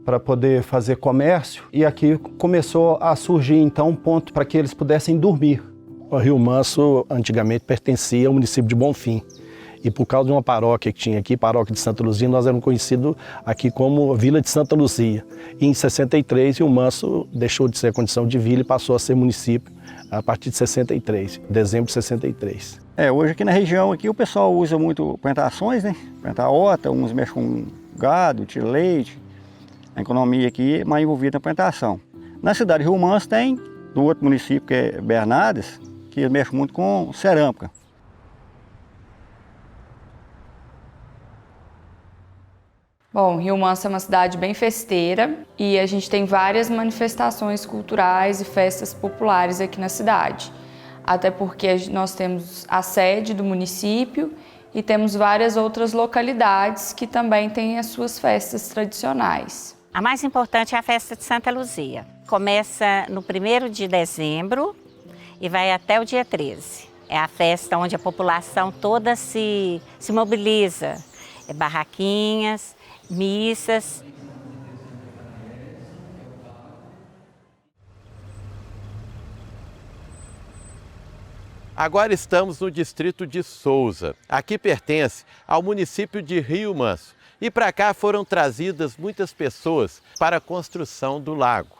Speaker 5: para poder fazer comércio, e aqui começou a surgir então um ponto para que eles pudessem dormir.
Speaker 6: O Rio Manso antigamente pertencia ao município de Bonfim. E por causa de uma paróquia que tinha aqui, paróquia de Santa Luzia, nós éramos conhecidos aqui como Vila de Santa Luzia. E em 63, Rio Manso deixou de ser condição de vila e passou a ser município a partir de 63, dezembro de 63.
Speaker 9: Hoje aqui na região aqui o pessoal usa muito plantações, né? Plantar horta, uns mexem com gado, tira leite. A economia aqui é mais envolvida na plantação. Na cidade de Rio Manso tem, do outro município que é Bernardes, que mexe muito com cerâmica.
Speaker 10: Bom, Rio Manso é uma cidade bem festeira e a gente tem várias manifestações culturais e festas populares aqui na cidade. Até porque nós temos a sede do município e temos várias outras localidades que também têm as suas festas tradicionais.
Speaker 24: A mais importante é a festa de Santa Luzia. Começa no 1º de dezembro e vai até o dia 13. É a festa onde a população toda se mobiliza. É barraquinhas, missas.
Speaker 1: Agora estamos no distrito de Souza. Aqui pertence ao município de Rio Manso. E para cá foram trazidas muitas pessoas para a construção do lago.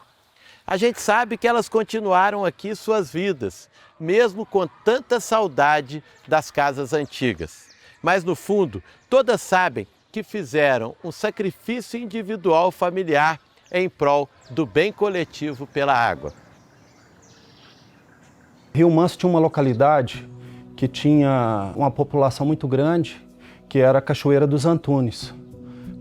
Speaker 1: A gente sabe que elas continuaram aqui suas vidas, mesmo com tanta saudade das casas antigas. Mas no fundo, todas sabem que fizeram um sacrifício individual familiar em prol do bem coletivo pela água.
Speaker 5: Rio Manso tinha uma localidade que tinha uma população muito grande, que era a Cachoeira dos Antunes.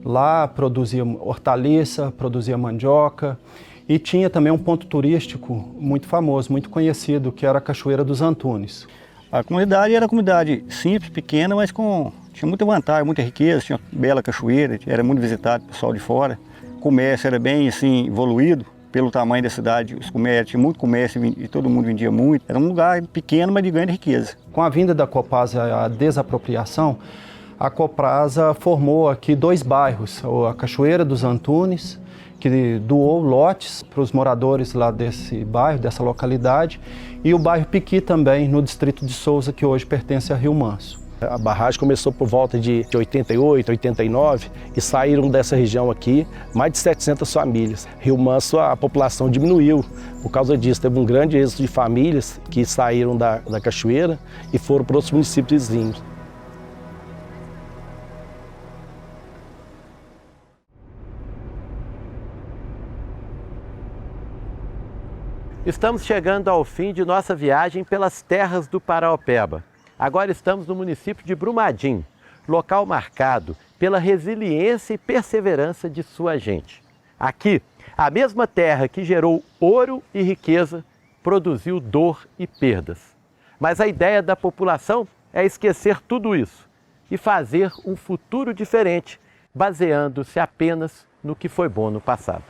Speaker 5: Lá produzia hortaliça, produzia mandioca e tinha também um ponto turístico muito famoso, muito conhecido, que era a Cachoeira dos Antunes.
Speaker 9: A comunidade era uma comunidade simples, pequena, mas tinha muita vantagem, muita riqueza, tinha uma bela cachoeira, era muito visitado pelo pessoal de fora. O comércio era bem assim, evoluído pelo tamanho da cidade, tinha muito comércio e todo mundo vendia muito. Era um lugar pequeno, mas de grande riqueza.
Speaker 5: Com a vinda da Copasa e a desapropriação, a Coprasa formou aqui 2 bairros, a Cachoeira dos Antunes, que doou lotes para os moradores lá desse bairro, dessa localidade, e o bairro Piqui também, no distrito de Souza, que hoje pertence a Rio Manso.
Speaker 6: A barragem começou por volta de 88, 89 e saíram dessa região aqui mais de 700 famílias. Rio Manso, a população diminuiu por causa disso. Teve um grande êxito de famílias que saíram da cachoeira e foram para outros municípios vizinhos.
Speaker 1: Estamos chegando ao fim de nossa viagem pelas terras do Paraopeba. Agora estamos no município de Brumadinho, local marcado pela resiliência e perseverança de sua gente. Aqui, A mesma terra que gerou ouro e riqueza produziu dor e perdas. Mas a ideia da população é esquecer tudo isso e fazer um futuro diferente, baseando-se apenas no que foi bom no passado.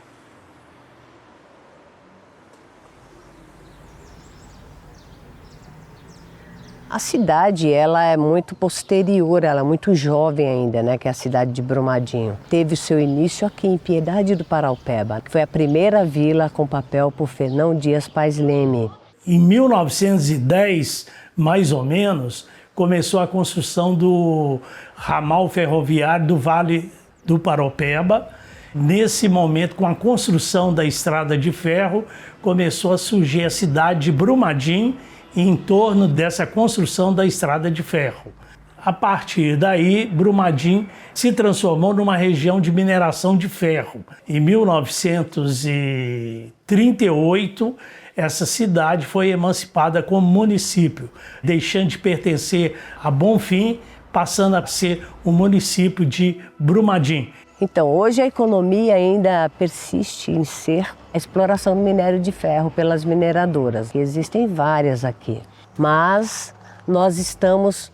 Speaker 3: A cidade, ela é muito posterior, ela é muito jovem ainda, né, que é a cidade de Brumadinho. Teve o seu início aqui em Piedade do Paraupeba, que foi a primeira vila com papel por Fernão Dias Pais Leme.
Speaker 8: Em 1910, mais ou menos, começou a construção do ramal ferroviário do Vale do Paraupeba. Nesse momento, com a construção da estrada de ferro, começou a surgir a cidade de Brumadinho, em torno dessa construção da estrada de ferro. A partir daí, Brumadinho se transformou numa região de mineração de ferro. Em 1938, essa cidade foi emancipada como município, deixando de pertencer a Bonfim, passando a ser o município de Brumadinho.
Speaker 3: Então, hoje a economia ainda persiste em ser a exploração do minério de ferro pelas mineradoras. Existem várias aqui, mas nós estamos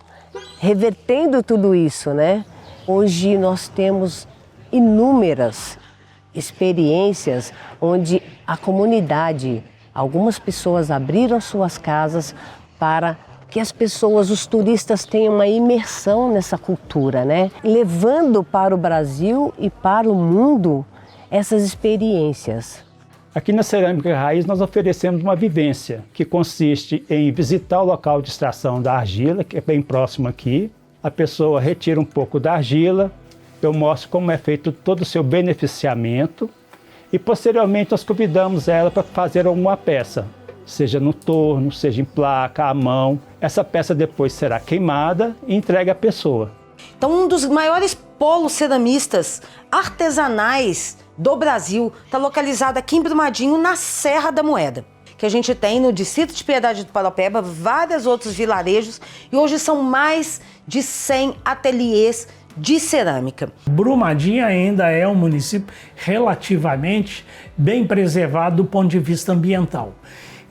Speaker 3: revertendo tudo isso, né? Hoje nós temos inúmeras experiências onde a comunidade, algumas pessoas abriram suas casas para que as pessoas, os turistas tenham uma imersão nessa cultura, né? Levando para o Brasil e para o mundo essas experiências.
Speaker 11: Aqui na Cerâmica Raiz nós oferecemos uma vivência que consiste em visitar o local de extração da argila, que é bem próximo aqui. A pessoa retira um pouco da argila, eu mostro como é feito todo o seu beneficiamento e posteriormente nós convidamos ela para fazer alguma peça, seja no torno, seja em placa, à mão. Essa peça depois será queimada e entregue à pessoa.
Speaker 13: Então, um dos maiores polos ceramistas artesanais do Brasil está localizado aqui em Brumadinho, na Serra da Moeda, que a gente tem no distrito de Piedade do Paraupeba, vários outros vilarejos, e hoje são mais de 100 ateliês de cerâmica.
Speaker 8: Brumadinho ainda é um município relativamente bem preservado do ponto de vista ambiental.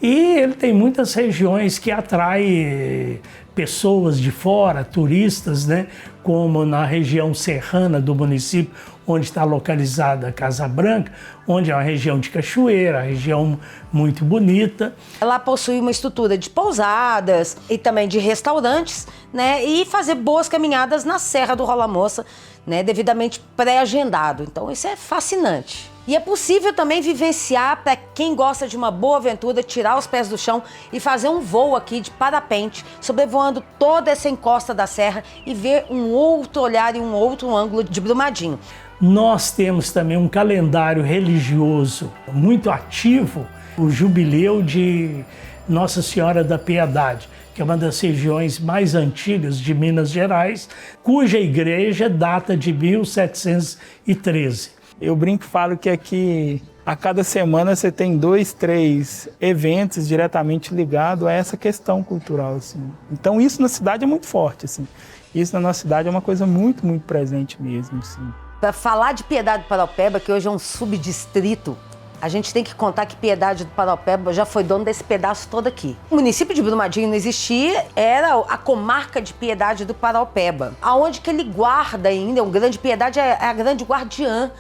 Speaker 8: E ele tem muitas regiões que atraem pessoas de fora, turistas, né? Como na região serrana do município, onde está localizada a Casa Branca, onde é uma região de cachoeira, região muito bonita.
Speaker 13: Ela possui uma estrutura de pousadas e também de restaurantes, né? E fazer boas caminhadas na Serra do Rola Moça, né? Devidamente pré-agendado. Então isso é fascinante. E é possível também vivenciar, para quem gosta de uma boa aventura, tirar os pés do chão e fazer um voo aqui de parapente, sobrevoando toda essa encosta da serra e ver um outro olhar e um outro ângulo de Brumadinho.
Speaker 8: Nós temos também um calendário religioso muito ativo, o Jubileu de Nossa Senhora da Piedade, que é uma das regiões mais antigas de Minas Gerais, cuja igreja data de 1713.
Speaker 15: Eu brinco e falo que aqui, a cada semana, você tem 2, 3 eventos diretamente ligados a essa questão cultural, assim. Então isso na cidade é muito forte, assim. Isso na nossa cidade é uma coisa muito, muito presente mesmo, assim.
Speaker 13: Para falar de Piedade do Paraupeba, que hoje é um subdistrito, a gente tem que contar que Piedade do Paraupeba já foi dono desse pedaço todo aqui. O município de Brumadinho não existia, era a comarca de Piedade do Paraupeba, aonde que ele guarda ainda, o Grande Piedade é a grande guardiã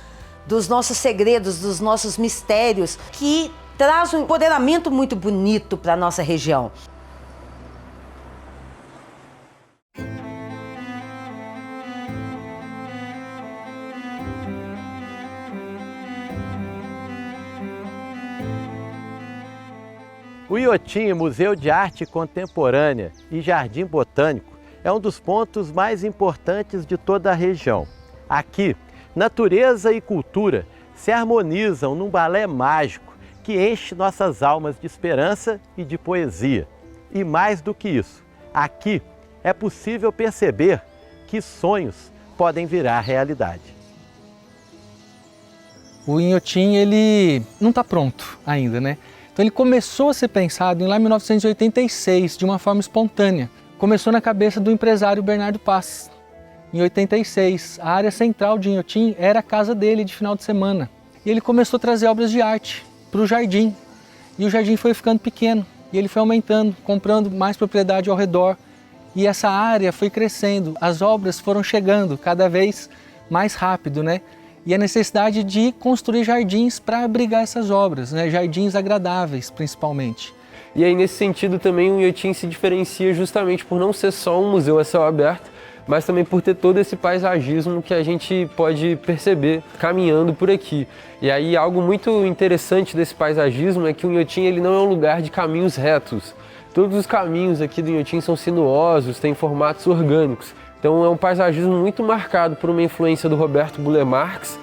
Speaker 13: dos nossos segredos, dos nossos mistérios, que traz um empoderamento muito bonito para a nossa região.
Speaker 1: O Iotim, Museu de Arte Contemporânea e Jardim Botânico, é um dos pontos mais importantes de toda a região. Aqui, natureza e cultura se harmonizam num balé mágico que enche nossas almas de esperança e de poesia. E mais do que isso, aqui é possível perceber que sonhos podem virar realidade.
Speaker 25: O Inhotim, ele não está pronto ainda, né? Então ele começou a ser pensado lá em 1986, de uma forma espontânea. Começou na cabeça do empresário Bernardo Paz. Em 86, a área central de Inhotim era a casa dele de final de semana. e ele começou a trazer obras de arte para o jardim. E o jardim foi ficando pequeno, e ele foi aumentando, comprando mais propriedade ao redor. E essa área foi crescendo, as obras foram chegando cada vez mais rápido, né? E a necessidade de construir jardins para abrigar essas obras, né? Jardins agradáveis, principalmente.
Speaker 12: E aí, nesse sentido, também o Inhotim se diferencia justamente por não ser só um museu a céu aberto, mas também por ter todo esse paisagismo que a gente pode perceber caminhando por aqui. E aí, algo muito interessante desse paisagismo é que o Inhotim ele não é um lugar de caminhos retos. Todos os caminhos aqui do Inhotim são sinuosos, têm formatos orgânicos. Então é um paisagismo muito marcado por uma influência do Roberto Burle Marx.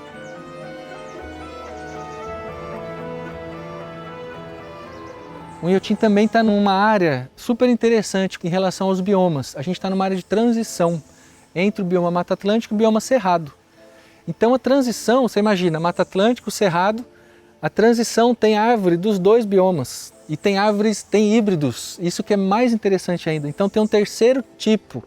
Speaker 25: O Inhotim também está numa área super interessante em relação aos biomas. A gente está numa área de transição entre o bioma Mata Atlântico e o bioma Cerrado. Então a transição, você imagina, Mata Atlântico, Cerrado, a transição tem árvore dos dois biomas. E tem árvores, tem híbridos, isso que é mais interessante ainda. Então tem um terceiro tipo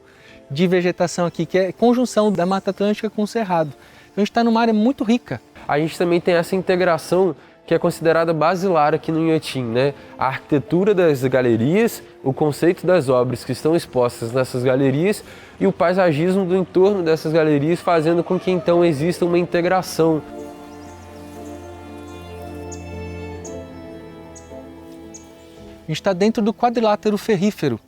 Speaker 25: de vegetação aqui, que é a conjunção da Mata Atlântica com o Cerrado. Então a gente está numa área muito rica.
Speaker 12: A gente também tem essa integração que é considerada basilar aqui no Inhotim, né? A arquitetura das galerias, o conceito das obras que estão expostas nessas galerias e o paisagismo do entorno dessas galerias, fazendo com que então exista uma integração.
Speaker 25: A gente está dentro do quadrilátero ferrífero,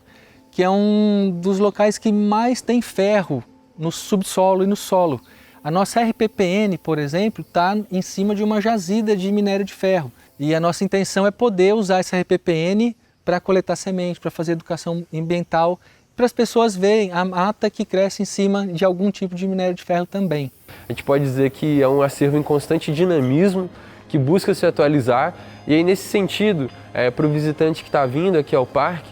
Speaker 25: que é um dos locais que mais tem ferro no subsolo e no solo. A nossa RPPN, por exemplo, está em cima de uma jazida de minério de ferro. E a nossa intenção é poder usar essa RPPN para coletar semente, para fazer educação ambiental, para as pessoas verem a mata que cresce em cima de algum tipo de minério de ferro também.
Speaker 12: A gente pode dizer que é um acervo em constante dinamismo, que busca se atualizar. E aí, nesse sentido, para o visitante que está vindo aqui ao parque,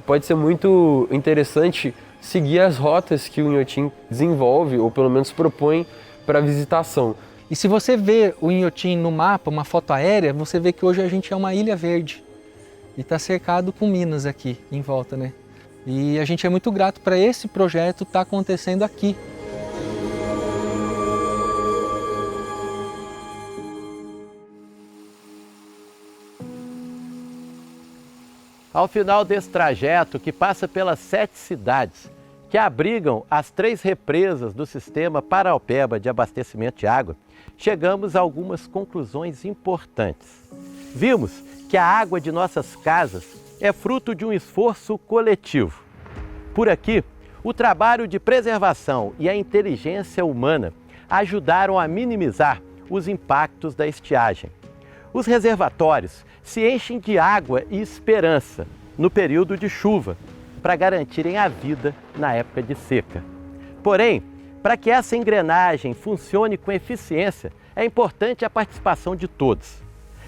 Speaker 12: pode ser muito interessante seguir as rotas que o Inhotim desenvolve, ou pelo menos propõe para visitação.
Speaker 25: E se você vê o Inhotim no mapa, uma foto aérea, você vê que hoje a gente é uma ilha verde. E está cercado com minas aqui em volta, né? E a gente é muito grato para esse projeto estar acontecendo aqui.
Speaker 1: Ao final desse trajeto, que passa pelas 7 cidades, que abrigam as 3 represas do sistema Paraopeba de abastecimento de água, chegamos a algumas conclusões importantes. Vimos que a água de nossas casas é fruto de um esforço coletivo. Por aqui, o trabalho de preservação e a inteligência humana ajudaram a minimizar os impactos da estiagem. Os reservatórios se enchem de água e esperança no período de chuva, para garantirem a vida na época de seca. Porém, para que essa engrenagem funcione com eficiência, é importante a participação de todos.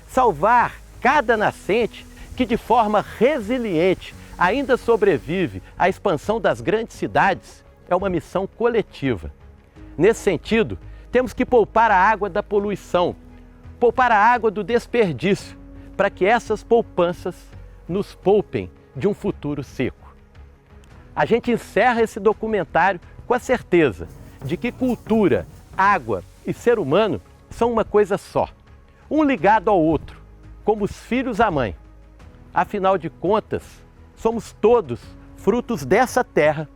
Speaker 1: Salvar cada nascente que de forma resiliente ainda sobrevive à expansão das grandes cidades é uma missão coletiva. Nesse sentido, temos que poupar a água da poluição, poupar a água do desperdício, para que essas poupanças nos poupem de um futuro seco. A gente encerra esse documentário com a certeza de que cultura, água e ser humano são uma coisa só, um ligado ao outro, como os filhos à mãe. Afinal de contas, somos todos frutos dessa terra,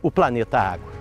Speaker 1: o planeta Água.